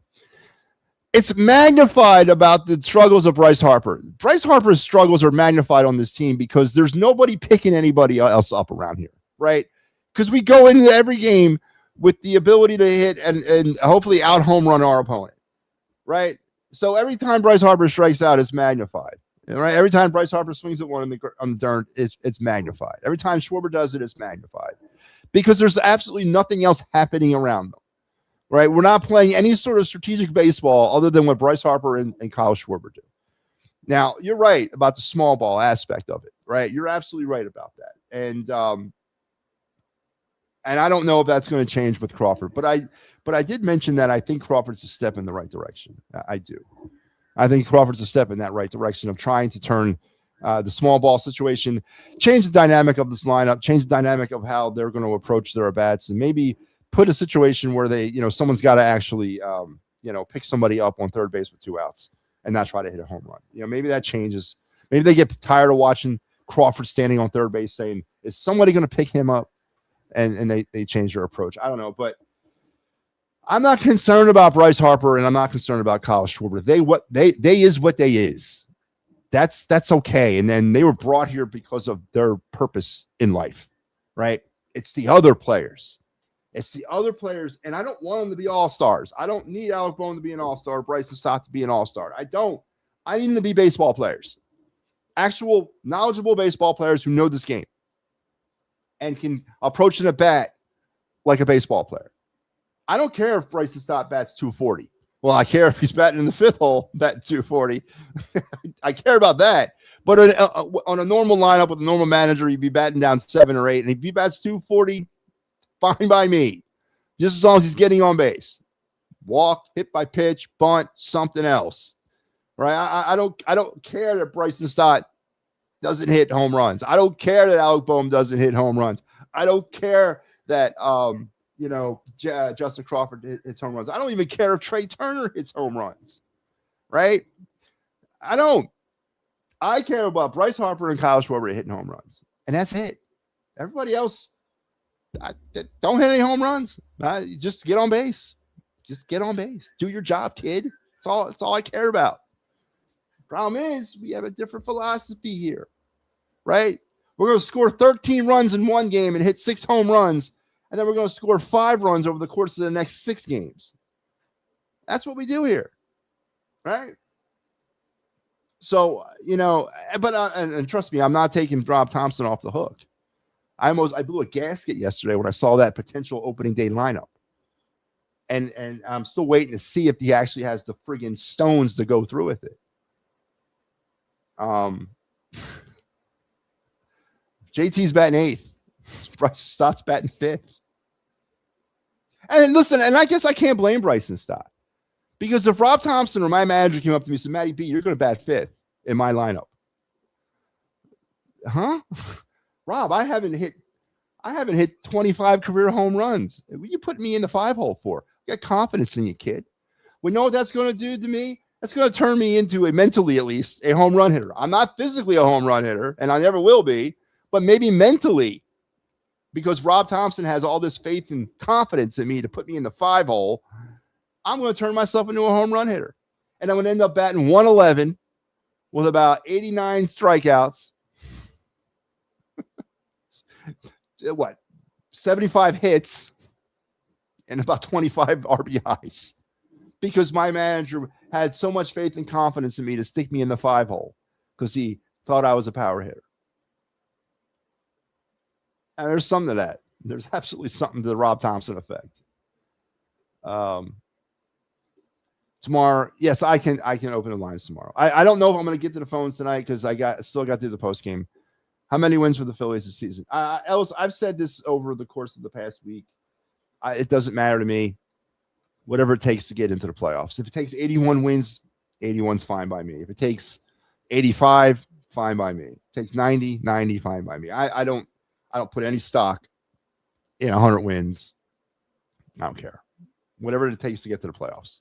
it's magnified about the struggles of Bryce Harper. Bryce Harper's struggles are magnified on this team because there's nobody picking anybody else up around here, right? Because we go into every game with the ability to hit and hopefully out home run our opponent, right? So every time Bryce Harper strikes out, it's magnified, right? Every time Bryce Harper swings at one on the dirt, it's magnified. Every time Schwarber does it, it's magnified because there's absolutely nothing else happening around them. Right, we're not playing any sort of strategic baseball other than what Bryce Harper and Kyle Schwarber do. Now, you're right about the small ball aspect of it, right? You're absolutely right about that, and I don't know if that's going to change with Crawford, but I did mention that I think Crawford's a step in the right direction. I do. I think Crawford's a step in that right direction of trying to turn the small ball situation, change the dynamic of this lineup, change the dynamic of how they're going to approach their at-bats, and maybe put a situation where they, someone's got to actually, pick somebody up on third base with 2 outs and not try to hit a home run. Maybe that changes. Maybe they get tired of watching Crawford standing on third base saying, is somebody going to pick him up? And they change their approach. I don't know, but I'm not concerned about Bryce Harper and I'm not concerned about Kyle Schwarber. They is what they is. That's okay. And then they were brought here because of their purpose in life, right? It's the other players. It's the other players, and I don't want them to be all-stars. I don't need Alec Bohm to be an all-star, Bryson Stott to be an all-star. I don't. I need them to be baseball players. Actual, knowledgeable baseball players who know this game and can approach an at-bat like a baseball player. I don't care if Bryson Stott bats 240. Well, I care if he's batting in the 5th hole, batting 240. I care about that. But on a normal lineup with a normal manager, you'd be batting down 7 or 8, and if he bats 240, fine by me, just as long as he's getting on base. Walk, hit by pitch, bunt, something else, right? I don't care that Bryson Stott doesn't hit home runs. I don't care that Alec Bohm doesn't hit home runs. I don't care that Justin Crawford hits home runs. I don't even care if Trey Turner hits home runs, right? I don't. I care about Bryce Harper and Kyle Schwarber hitting home runs, and that's it. Everybody else, don't hit any home runs. Just get on base. Just get on base. Do your job, kid. That's all I care about. Problem is, we have a different philosophy here, right? We're going to score 13 runs in one game and hit 6 home runs, and then we're going to score 5 runs over the course of the next 6 games. That's what we do here, right? So, but and trust me, I'm not taking Rob Thompson off the hook. I blew a gasket yesterday when I saw that potential opening day lineup. And I'm still waiting to see if he actually has the friggin' stones to go through with it. JT's batting 8th. Bryson Stott's batting 5th. And listen, and I guess I can't blame Bryson Stott. Because if Rob Thompson or my manager came up to me and said, MattyB, you're going to bat 5th in my lineup. Huh? Rob, I haven't hit 25 career home runs. What are you putting me in the 5 hole for? I got confidence in you, kid. We know what that's going to do to me. That's going to turn me into mentally at least, a home run hitter. I'm not physically a home run hitter, and I never will be, but maybe mentally, because Rob Thompson has all this faith and confidence in me to put me in the 5 hole, I'm going to turn myself into a home run hitter. And I'm going to end up batting 111 with about 89 strikeouts. 75 hits and about 25 RBIs, because my manager had so much faith and confidence in me to stick me in the 5 hole because he thought I was a power hitter. And there's something to that. There's absolutely something to the Rob Thompson effect. Tomorrow, yes, I can open the lines tomorrow. I don't know if I'm going to get to the phones tonight because I still got to do the post game. How many wins for the Phillies this season? Ellis, I've said this over the course of the past week. It doesn't matter to me. Whatever it takes to get into the playoffs. If it takes 81 wins, 81's fine by me. If it takes 85, fine by me. If it takes 90, fine by me. I don't put any stock in 100 wins. I don't care. Whatever it takes to get to the playoffs.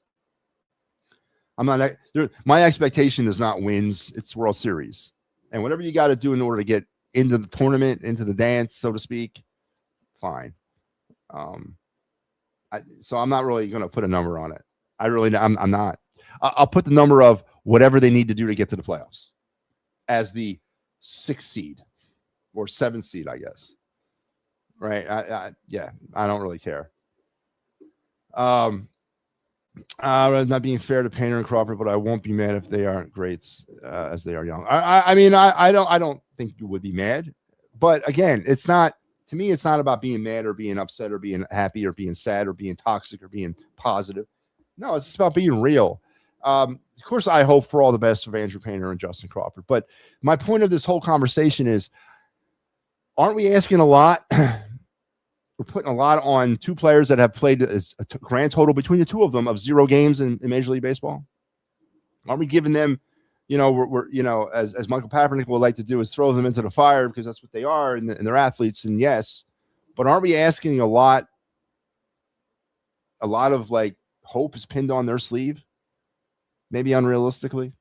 My expectation is not wins, it's World Series. And whatever you got to do in order to get into the tournament, into the dance, so to speak, fine. So I'm not really going to put a number on it. I'm not. I'll put the number of whatever they need to do to get to the playoffs as the 6th seed or 7th seed, I guess. Right? I don't really care. I'm not being fair to Painter and Crawford, but I won't be mad if they aren't greats as they are young. I mean, I don't think you would be mad, but again, it's not. To me, it's not about being mad or being upset or being happy or being sad or being toxic or being positive. No, it's just about being real. Of course, I hope for all the best of Andrew Painter and Justin Crawford. But my point of this whole conversation is, aren't we asking a lot? We're putting a lot on two players that have played a grand total between the two of them of 0 games in Major League Baseball. Aren't we giving them, we're as Michael Kaepernick would like to do, is throw them into the fire because that's what they are and they're athletes. And yes, but aren't we asking a lot of like hope is pinned on their sleeve, maybe unrealistically?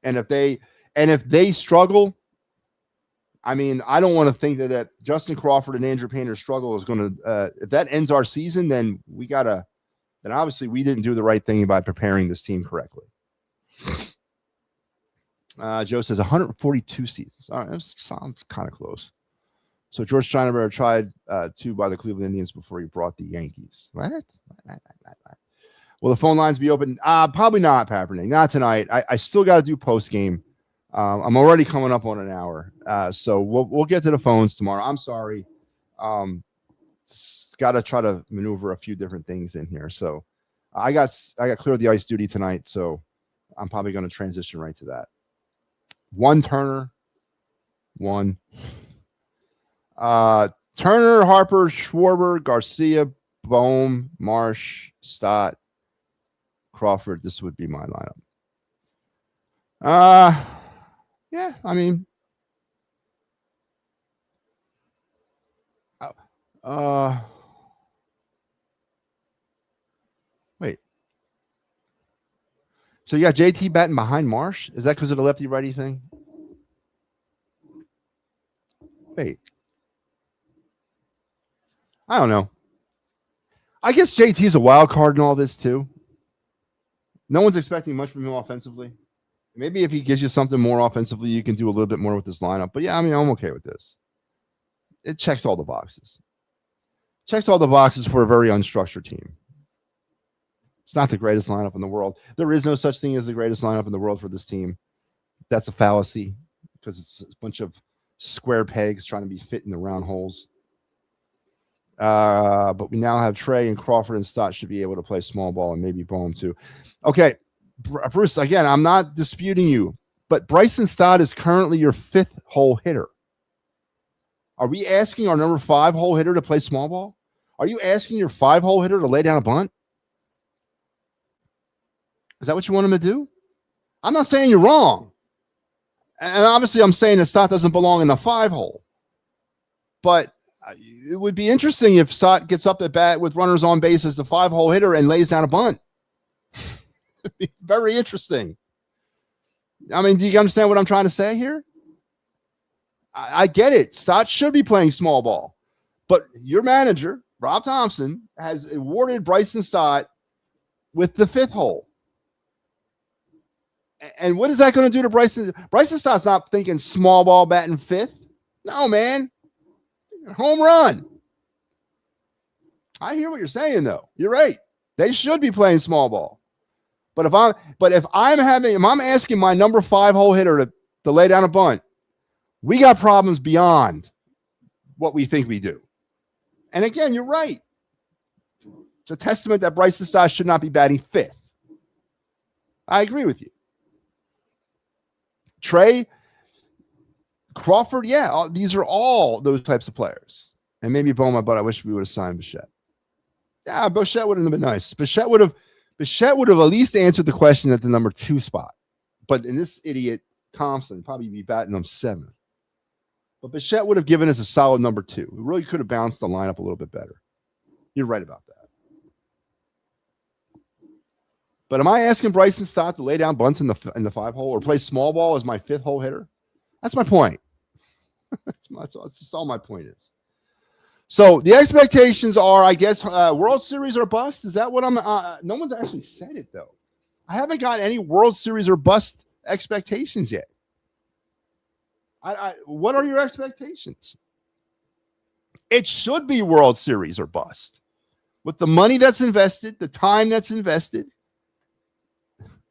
And if they struggle, I mean, I don't want to think that Justin Crawford and Andrew Painter's struggle is going to, if that ends our season, then then obviously we didn't do the right thing by preparing this team correctly. Joe says 142 seasons. All right, that sounds kind of close. So George Steinberg tried 2 by the Cleveland Indians before he brought the Yankees. What? Will the phone lines be open? Probably not, Kaepernick. Not tonight. I still got to do post game. I'm already coming up on an hour, so we'll get to the phones tomorrow. I'm sorry. Got to try to maneuver a few different things in here. So I got clear of the ice duty tonight, so I'm probably going to transition right to that. 1 Turner, 1 Turner, Harper, Schwarber, Garcia, Bohm, Marsh, Stott, Crawford. This would be my lineup. Yeah, I mean, wait. So you got JT batting behind Marsh? Is that because of the lefty-righty thing? Wait. I don't know. I guess JT's a wild card in all this too. No one's expecting much from him offensively. Maybe if he gives you something more offensively, you can do a little bit more with this lineup. But yeah, I mean, I'm okay with this. It checks all the boxes. Checks all the boxes for a very unstructured team. It's not the greatest lineup in the world. There is no such thing as the greatest lineup in the world for this team. That's a fallacy because it's a bunch of square pegs trying to be fit in the round holes. But we now have Trey and Crawford and Stott should be able to play small ball and maybe Bohm too. Okay, Bruce, again, I'm not disputing you, but Bryson Stott is currently your 5th hole hitter. Are we asking our number 5 hole hitter to play small ball? Are you asking your 5 hole hitter to lay down a bunt? Is that what you want him to do? I'm not saying you're wrong. And obviously I'm saying that Stott doesn't belong in the 5 hole. But it would be interesting if Stott gets up at bat with runners on base as the 5 hole hitter and lays down a bunt. It'd be very interesting. I mean, do you understand what I'm trying to say here? I get it. Stott should be playing small ball. But your manager, Rob Thompson, has awarded Bryson Stott with the 5th hole. And what is that going to do to Bryson? Bryson Stott's not thinking small ball batting 5th. No, man. Home run. I hear what you're saying, though. You're right. They should be playing small ball. But if I'm asking my number 5 hole hitter to lay down a bunt, we got problems beyond what we think we do. And again, you're right. It's a testament that Bryson Stott should not be batting 5th. I agree with you. Trey, Crawford, yeah, these are all those types of players. And maybe Boma, but I wish we would have signed Bichette. Yeah, Bichette would have been nice. Bichette would have at least answered the question at the number 2 spot. But in this idiot Thompson, probably be batting them 7th. But Bichette would have given us a solid number 2. We really could have balanced the lineup a little bit better. You're right about that. But am I asking Bryson Stott to lay down bunts in the 5 hole or play small ball as my 5th hole hitter? That's my point. That's all my point is. So the expectations are, I guess, World Series or bust. Is that what I'm? No one's actually said it though. I haven't got any World Series or bust expectations yet. What are your expectations? It should be World Series or bust. With the money that's invested, the time that's invested,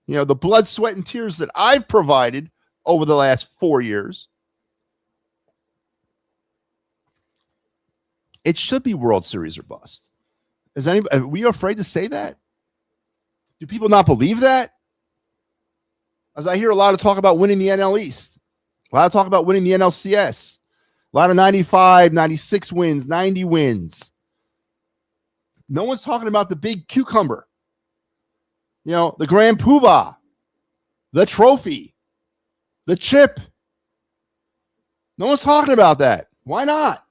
the blood, sweat, and tears that I've provided over the last 4 years, it should be World Series or bust. Are we afraid to say that? Do people not believe that? As I hear a lot of talk about winning the NL East, a lot of talk about winning the NLCS, a lot of 95, 96 wins, 90 wins. No one's talking about the big cucumber, the grand poobah, the trophy, the chip. No one's talking about that. Why not?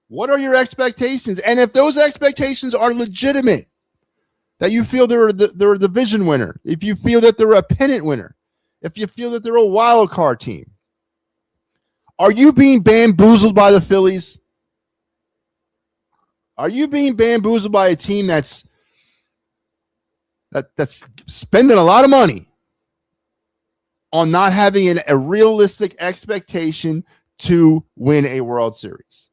What are your expectations? And if those expectations are legitimate, that you feel they're a division winner, if you feel that they're a pennant winner, if you feel that they're a wild card team, are you being bamboozled by the Phillies? Are you being bamboozled by a team that's spending a lot of money on not having a realistic expectation to win a World Series?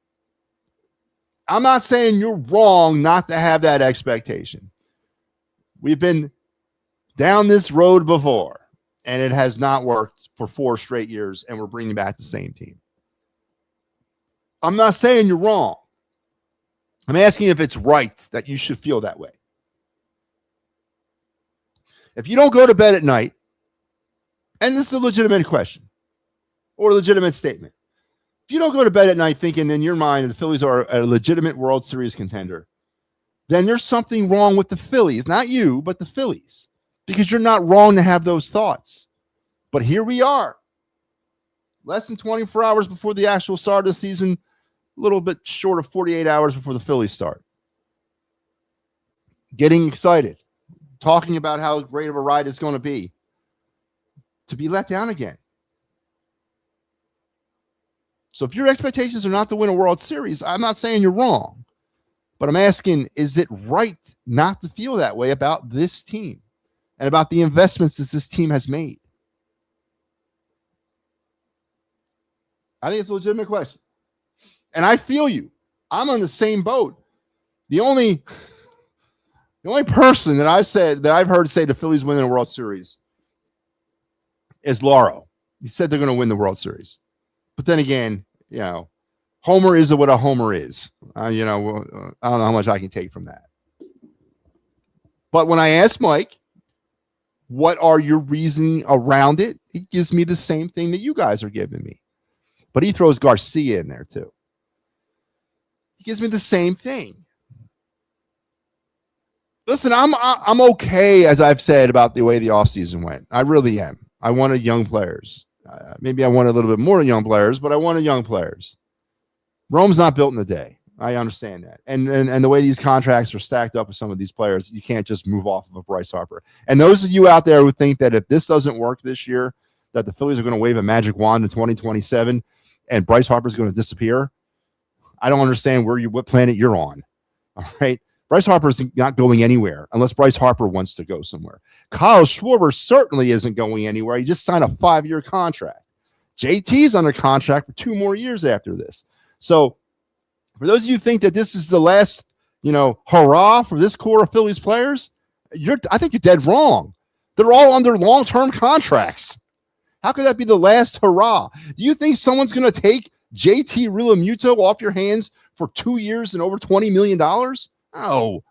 I'm not saying you're wrong not to have that expectation. We've been down this road before, and it has not worked for 4 straight years, and we're bringing back the same team. I'm not saying you're wrong. I'm asking if it's right that you should feel that way. If you don't go to bed at night, and this is a legitimate question or a legitimate statement, if you don't go to bed at night thinking in your mind the Phillies are a legitimate World Series contender, then there's something wrong with the Phillies. Not you, but the Phillies. Because you're not wrong to have those thoughts. But here we are. Less than 24 hours before the actual start of the season, a little bit short of 48 hours before the Phillies start. Getting excited. Talking about how great of a ride it's going to be. To be let down again. So if your expectations are not to win a World Series, I'm not saying you're wrong. But I'm asking, is it right not to feel that way about this team and about the investments that this team has made? I think it's a legitimate question. And I feel you. I'm on the same boat. The only person that I've heard say the Phillies winning a World Series is Lauro. He said they're going to win the World Series. But then again, Homer is what a homer is. I don't know how much I can take from that. But when I ask Mike, what are your reasoning around it? He gives me the same thing that you guys are giving me. But he throws Garcia in there too. He gives me the same thing. Listen, I'm okay, as I've said, about the way the offseason went. I really am. I wanted young players. Maybe I wanted a little bit more young players, but I wanted young players. Rome's not built in a day. I understand that. And the way these contracts are stacked up with some of these players, you can't just move off of a Bryce Harper. And those of you out there who think that if this doesn't work this year, that the Phillies are going to wave a magic wand in 2027 and Bryce Harper is going to disappear, I don't understand what planet you're on. All right? Bryce Harper's not going anywhere unless Bryce Harper wants to go somewhere. Kyle Schwarber certainly isn't going anywhere. He just signed a 5-year contract. JT's under contract for 2 more years after this. So for those of you who think that this is the last, hurrah for this core of Phillies players, I think you're dead wrong. They're all under long-term contracts. How could that be the last hurrah? Do you think someone's going to take JT Realmuto off your hands for 2 years and over $20 million? No.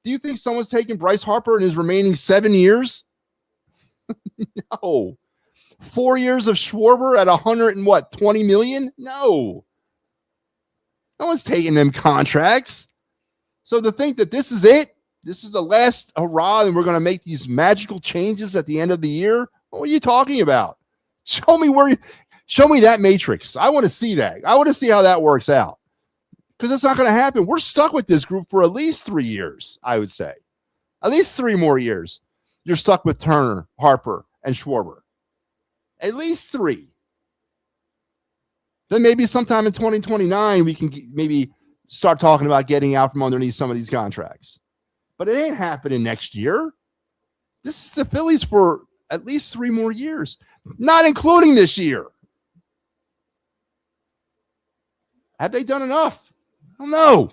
Do you think someone's taking Bryce Harper in his remaining 7 years? No. 4 years of Schwarber at $120 million? No. No one's taking them contracts. So to think that this is it, this is the last hurrah, and we're going to make these magical changes at the end of the year, what are you talking about? Show me that matrix. I want to see that. I want to see how that works out. Because it's not going to happen. We're stuck with this group for at least 3 years, I would say. At least 3 more years. You're stuck with Turner, Harper, and Schwarber. At least 3. Then maybe sometime in 2029, we can maybe start talking about getting out from underneath some of these contracts. But it ain't happening next year. This is the Phillies for at least 3 more years, not including this year. Have they done enough? I don't know.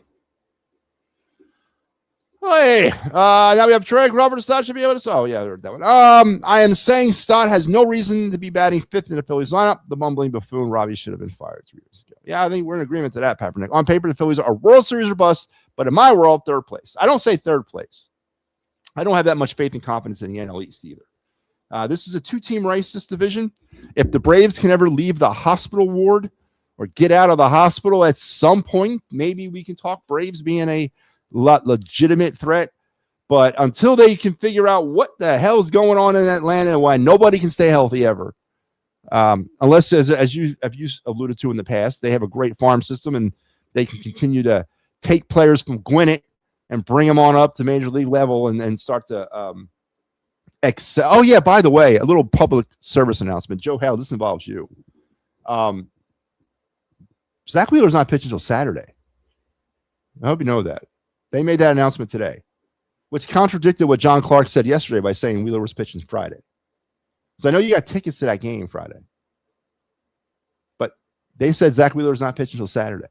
Hey, now we have Trey Robert. Stott should be able to. Oh, yeah, that one. I am saying Stott has no reason to be batting 5th in the Phillies lineup. The mumbling buffoon Robbie should have been fired 3 years ago. Yeah, I think we're in agreement to that, Papernick. On paper, the Phillies are World Series or bust, but in my world, 3rd place. I don't say 3rd place. I don't have that much faith and confidence in the NL East either. This is a 2-team race, this division. If the Braves can ever leave the hospital ward or get out of the hospital at some point, maybe we can talk Braves being a legitimate threat. But until they can figure out what the hell's going on in Atlanta and why nobody can stay healthy ever, unless, as you alluded to in the past, they have a great farm system and they can continue to take players from Gwinnett and bring them on up to major league level and start to excel. Oh, yeah, by the way, a little public service announcement. Joe Hale, this involves you. Zach Wheeler's not pitching until Saturday. I hope you know that. They made that announcement today, which contradicted what John Clark said yesterday by saying Wheeler was pitching Friday. So I know you got tickets to that game Friday. But they said Zach Wheeler's not pitching until Saturday.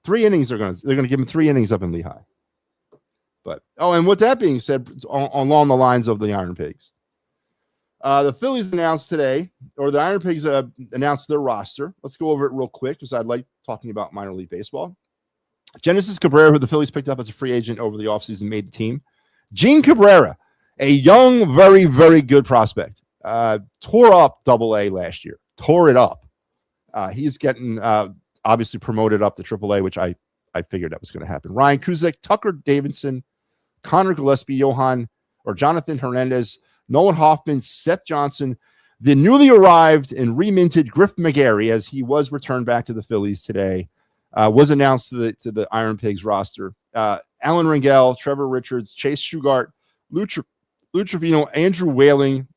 3 innings they're going to give him 3 innings up in Lehigh. But and with that being said, along the lines of the Iron Pigs, the Phillies announced today, or the Iron Pigs announced their roster. Let's go over it real quick because I like talking about minor league baseball. Genesis Cabrera, who the Phillies picked up as a free agent over the offseason, made the team. Gene Cabrera, a young, very, very good prospect, tore up AA last year. Tore it up. He's getting obviously promoted up to AAA, which I figured that was going to happen. Ryan Kuzek, Tucker Davidson, Connor Gillespie, Jonathan Hernandez, Nolan Hoffman, Seth Johnson, the newly arrived and reminted Griff McGarry, as he was returned back to the Phillies today, was announced to the Iron Pigs roster. Alan Rangel, Trevor Richards, Chase Shugart, Lou Trevino, Andrew Whaling,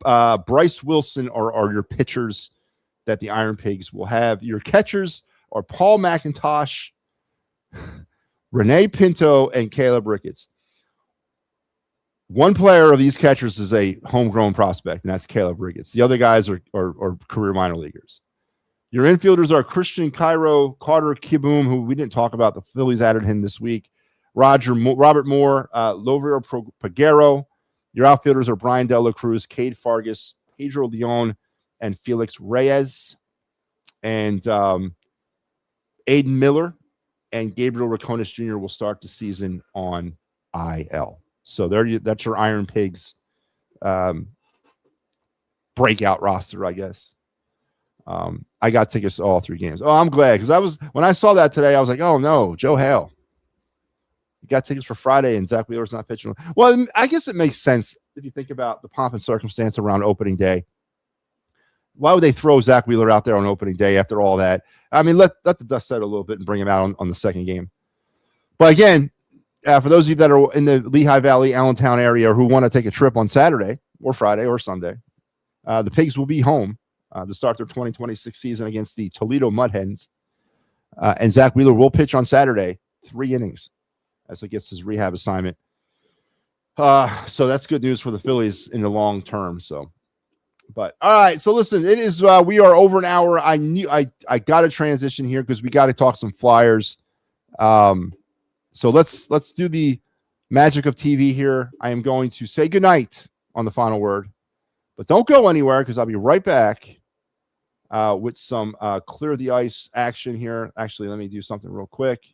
Bryce Wilson are your pitchers that the Iron Pigs will have. Your catchers are Paul McIntosh, Renee Pinto, and Caleb Ricketts. One player of these catchers is a homegrown prospect, and that's Caleb Ricketts. The other guys are career minor leaguers. Your infielders are Christian Cairo, Carter Kiboom, who we didn't talk about. The Phillies added him this week. Robert Moore, Lovio Pagero. Your outfielders are Brian De La Cruz, Cade Fargas, Pedro Leon, and Felix Reyes. And Aiden Miller and Gabriel Raconis Jr. will start the season on IL. So that's your Iron Pigs breakout roster, I guess. I got tickets to all 3 games. Oh, I'm glad, because when I saw that today, I was like, oh no, Joe Hale. You got tickets for Friday and Zach Wheeler's not pitching. Well, I guess it makes sense if you think about the pomp and circumstance around opening day. Why would they throw Zach Wheeler out there on opening day after all that? I mean, let the dust settle a little bit and bring him out on the second game. But again, for those of you that are in the Lehigh Valley, Allentown area, or who want to take a trip on Saturday or Friday or Sunday, the Pigs will be home to start their 2026 season against the Toledo Mudhens. And Zach Wheeler will pitch on Saturday, 3 innings, as he gets his rehab assignment. So that's good news for the Phillies in the long term. But all right, so listen, it is we are over an hour. I got to transition here because we got to talk some Flyers. So let's do the magic of TV here. I am going to say goodnight on the final word, but don't go anywhere because I'll be right back with some clear the ice action here. Actually, let me do something real quick.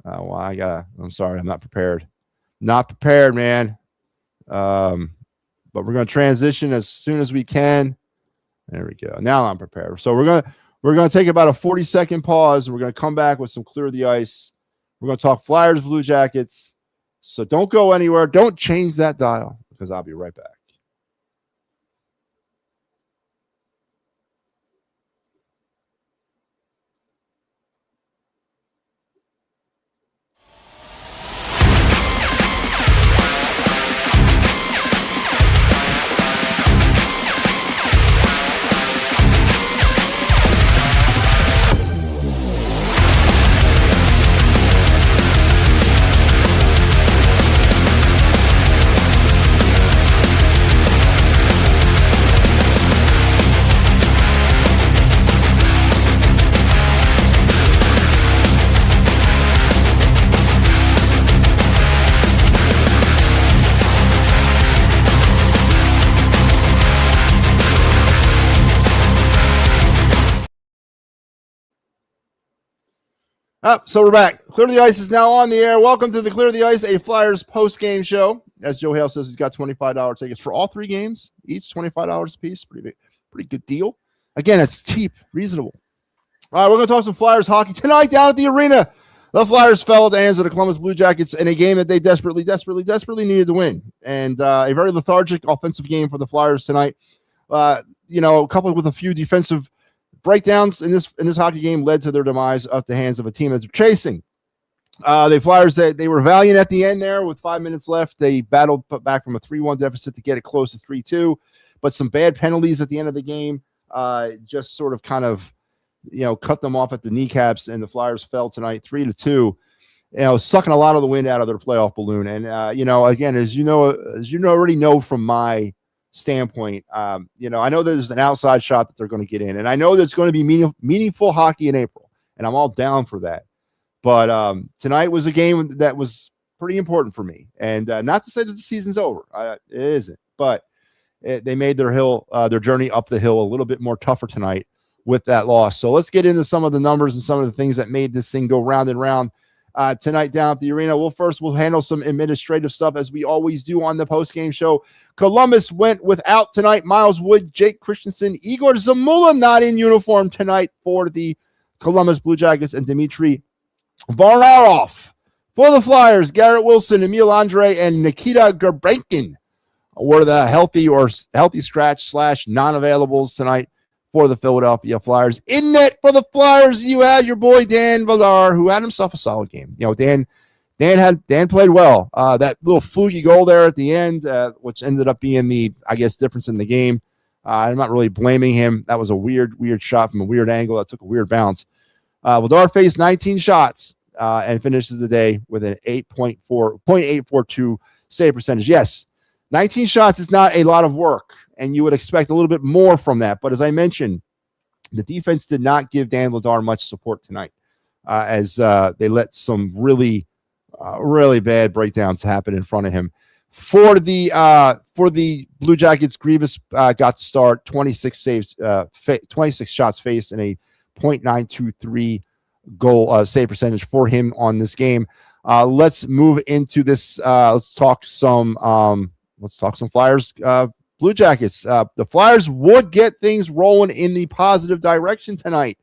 I'm sorry, I'm not prepared. Not prepared, man. But we're going to transition as soon as we can. There we go. Now I'm prepared. So we're going to take about a 40-second pause, and we're going to come back with some clear the ice. We're going to talk Flyers, Blue Jackets. So don't go anywhere. Don't change that dial because I'll be right back. So we're back. Clear the Ice is now on the air. Welcome to the Clear the Ice, a Flyers post-game show. As Joe Hale says, he's got $25 tickets for all 3 games, each $25 a piece. Pretty good deal. Again, it's cheap, reasonable. All right, we're going to talk some Flyers hockey tonight down at the arena. The Flyers fell at the hands of the Columbus Blue Jackets in a game that they desperately needed to win. And a very lethargic offensive game for the Flyers tonight. Coupled with a few defensive breakdowns in this hockey game led to their demise at the hands of a team that's chasing. The Flyers, they were valiant at the end there with 5 minutes left. They battled back from a 3-1 deficit to get it close to 3-2, but some bad penalties at the end of the game just sort of kind of, cut them off at the kneecaps, and the Flyers fell tonight 3-2, sucking a lot of the wind out of their playoff balloon. And, again, as you already know from my standpoint, I know there's an outside shot that they're going to get in, and I know there's going to be meaningful hockey in April, and I'm all down for that. But tonight was a game that was pretty important for me, and not to say that the season's over. It isn't, but they made their journey up the hill a little bit more tougher tonight with that loss. So let's get into some of the numbers and some of the things that made this thing go round and round tonight down at the arena. We'll handle some administrative stuff as we always do on the post-game show. Columbus went without tonight. Miles Wood, Jake Christensen, Igor Zamula not in uniform tonight for the Columbus Blue Jackets, and Dmitry Varnarov for the Flyers. Garrett Wilson, Emil Andre, and Nikita Gerbenkin were the healthy scratch / non-availables tonight for the Philadelphia Flyers. In net for the Flyers, you had your boy Dan Vladar, who had himself a solid game. Dan played well. That little fluky goal there at the end, which ended up being the, difference in the game. I'm not really blaming him. That was a weird shot from a weird angle that took a weird bounce. Vladar faced 19 shots and finishes the day with an 8.42 save percentage. Yes, 19 shots is not a lot of work, and you would expect a little bit more from that. But as I mentioned, the defense did not give Dan Vladar much support tonight, as they let some really bad breakdowns happen in front of him. For the Blue Jackets, Grievous got to start 26 shots faced, and a .923 goal save percentage for him on this game. Let's move into this. Let's talk some Flyers. Blue Jackets. The Flyers would get things rolling in the positive direction tonight,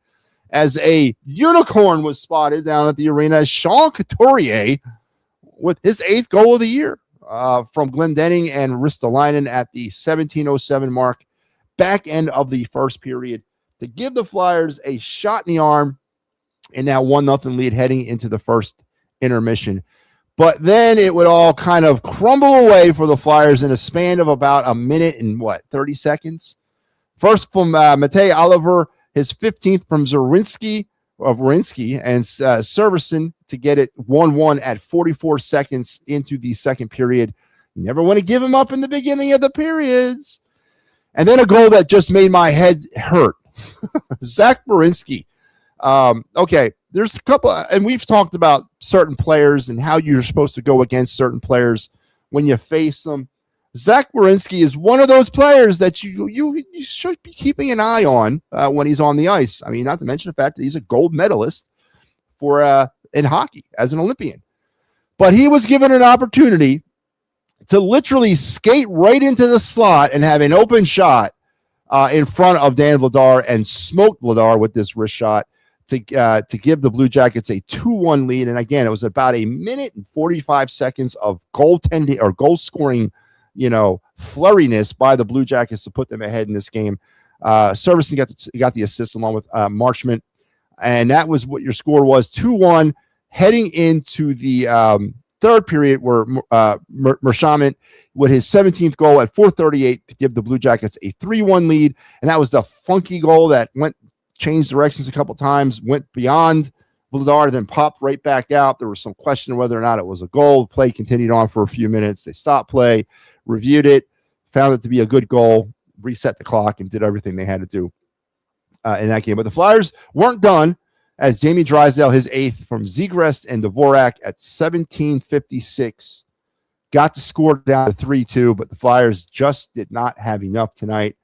as a unicorn was spotted down at the arena. Sean Couturier with his 8th goal of the year from Glendening and Ristolainen at the 17:07 mark, back end of the first period, to give the Flyers a shot in the arm and now 1-0 lead heading into the first intermission. But then it would all kind of crumble away for the Flyers in a span of about a minute and 30 seconds. First from Matej Oliver, his 15th from Zorinsky, and Servison to get it 1-1 at 44 seconds into the second period. You never want to give him up in the beginning of the periods. And then a goal that just made my head hurt. Zach Werenski. Okay, there's a couple, and we've talked about certain players and how you're supposed to go against certain players when you face them. Zach Werenski is one of those players that you should be keeping an eye on when he's on the ice. I mean, not to mention the fact that he's a gold medalist for in hockey as an Olympian. But he was given an opportunity to literally skate right into the slot and have an open shot in front of Dan Vladar and smoke Vladar with this wrist shot to give the Blue Jackets a 2-1 lead. And again, it was about a minute and 45 seconds of goaltending or goal scoring, flurriness by the Blue Jackets to put them ahead in this game. Servicing got the assist along with Marchment, and that was what your score was, 2-1, heading into the third period, where Marchment with his 17th goal at 4:38 to give the Blue Jackets a 3-1 lead. And that was the funky goal that changed directions a couple times, went beyond Vladar, then popped right back out. There was some question whether or not it was a goal. Play continued on for a few minutes. They stopped play, reviewed it, found it to be a good goal, reset the clock, and did everything they had to do in that game. But the Flyers weren't done, as Jamie Drysdale, his 8th from Zegras and Dvorak at 17:56, got to score down to 3-2, but the Flyers just did not have enough tonight,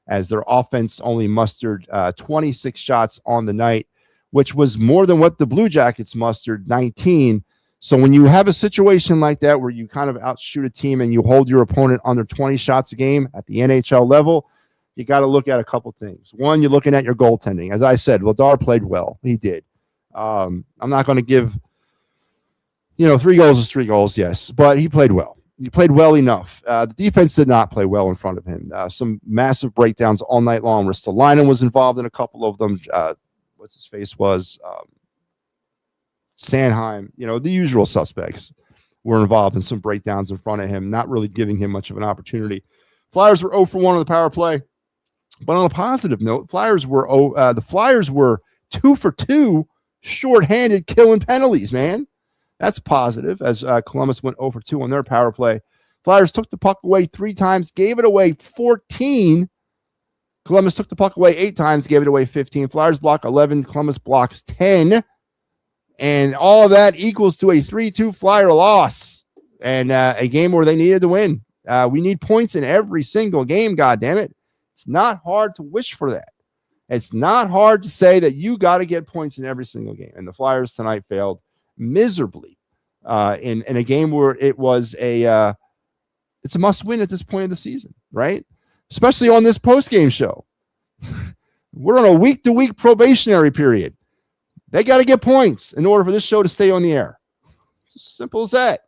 as their offense only mustered 26 shots on the night, which was more than what the Blue Jackets mustered, 19. So when you have a situation like that where you kind of outshoot a team and you hold your opponent under 20 shots a game at the NHL level, you got to look at a couple things. One, you're looking at your goaltending. As I said, Vladar played well. He did. I'm not going to give, 3 goals is 3 goals, yes, but he played well. He played well enough. The defense did not play well in front of him. Some massive breakdowns all night long. Ristolainen was involved in a couple of them. What's his face was Sanheim. The usual suspects were involved in some breakdowns in front of him, not really giving him much of an opportunity. Flyers were 0 for 1 on the power play. But on a positive note, the Flyers were 2 for 2 shorthanded killing penalties, man. That's positive, as Columbus went 0 for 2 on their power play. Flyers took the puck away 3 times, gave it away 14. Columbus took the puck away 8 times, gave it away 15. Flyers block 11, Columbus blocks 10. And all of that equals to a 3-2 Flyer loss and a game where they needed to win. We need points in every single game, goddammit. It's not hard to wish for that. It's not hard to say that you got to get points in every single game. And the Flyers tonight failed miserably in a game where it's a must-win at this point of the season, right? Especially on this post-game show. We're on a week-to-week probationary period. They got to get points in order for this show to stay on the air. It's as simple as that.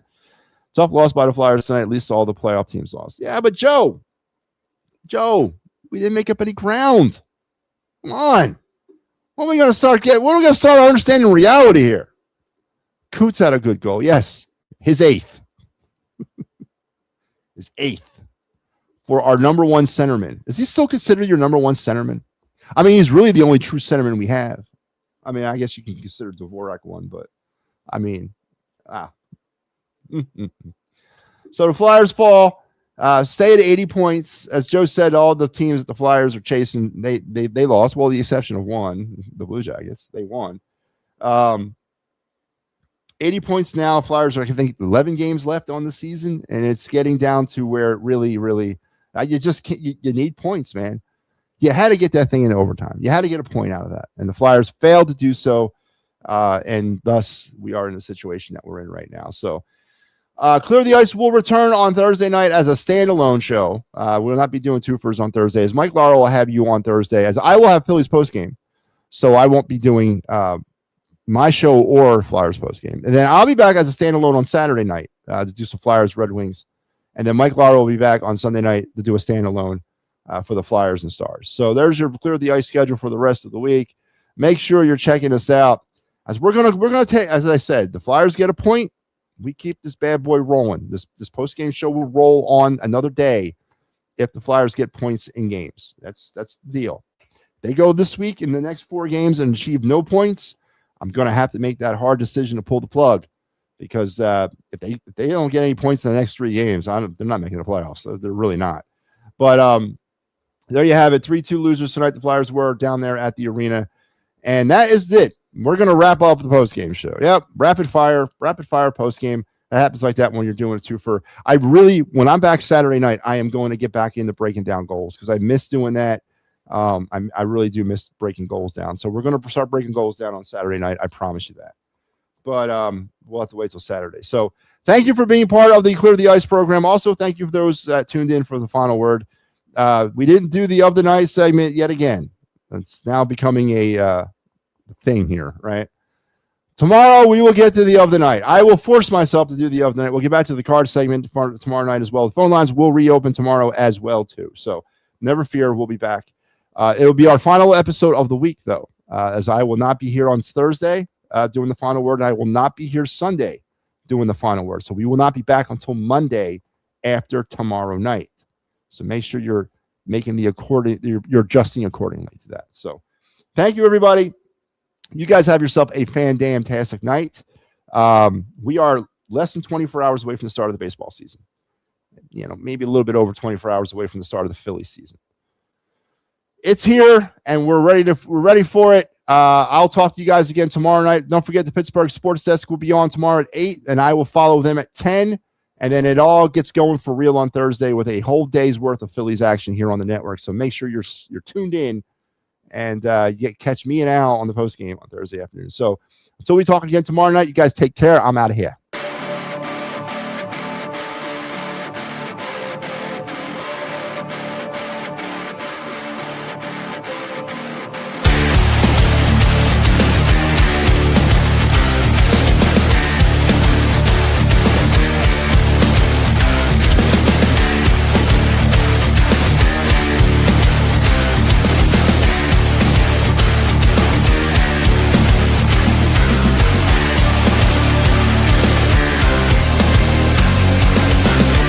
Tough loss by the Flyers tonight. At least all the playoff teams lost. Yeah, but Joe, we didn't make up any ground. Come on. When are we going to start understanding reality here? Coots had a good goal. Yes, his 8th. His 8th for our number 1 centerman. Is he still considered your number 1 centerman? I mean, he's really the only true centerman we have. I mean, I guess you can consider Dvorak one, but I mean, So the Flyers fall, stay at 80 points. As Joe said, all the teams that the Flyers are chasing, they lost. Well, the exception of one, the Blue Jackets, they won. 80 points now. Flyers are, I think, 11 games left on the season, and it's getting down to where really, you just can't. You need points, man. You had to get that thing into overtime. You had to get a point out of that. And the Flyers failed to do so. And thus we are in the situation that we're in right now. So Clear the Ice will return on Thursday night as a standalone show. We'll not be doing Twofers on Thursdays. Mike Lara will have you on Thursday, as I will have Phillies postgame. So I won't be doing my show or Flyers postgame. And then I'll be back as a standalone on Saturday night to do some Flyers Red Wings. And then Mike Lara will be back on Sunday night to do a standalone for the Flyers and Stars. So there's your Clear the Ice schedule for the rest of the week. Make sure you're checking us out, as we're gonna take, as I said, the Flyers get a point. We keep this bad boy rolling. This post game show will roll on another day if the Flyers get points in games. That's the deal. They go this week in the next 4 games and achieve no points. I'm gonna have to make that hard decision to pull the plug, because if they don't get any points in the next 3 games, they're not making the playoffs. So they're really not. But there you have it. 3-2 losers tonight. The Flyers were down there at the arena. And that is it. We're going to wrap up the post-game show. Yep, rapid fire post-game. That happens like that when you're doing a twofer. When I'm back Saturday night, I am going to get back into breaking down goals, because I miss doing that. I really do miss breaking goals down. So we're going to start breaking goals down on Saturday night. I promise you that. But we'll have to wait till Saturday. So thank you for being part of the Clear the Ice program. Also, thank you for those that tuned in for the final word. We didn't do the Of the Night segment yet again. It's now becoming a thing here, right? Tomorrow we will get to the Of the Night. I will force myself to do the Of the Night. We'll get back to the card segment tomorrow night as well. The phone lines will reopen tomorrow as well too. So never fear, we'll be back. It'll be our final episode of the week, though, as I will not be here on Thursday doing the final word, and I will not be here Sunday doing the final word. So we will not be back until Monday after tomorrow night. So make sure you're making you're adjusting accordingly to that. So thank you, everybody. You guys have yourself a fan-damn-tastic night. We are less than 24 hours away from the start of the baseball season. Maybe a little bit over 24 hours away from the start of the Philly season. It's here, and we're ready for it. I'll talk to you guys again tomorrow night. Don't forget the Pittsburgh Sports Desk will be on tomorrow at 8, and I will follow them at 10. And then it all gets going for real on Thursday with a whole day's worth of Phillies action here on the network. So make sure you're tuned in and catch me and Al on the post game on Thursday afternoon. So until we talk again tomorrow night, you guys take care. I'm out of here.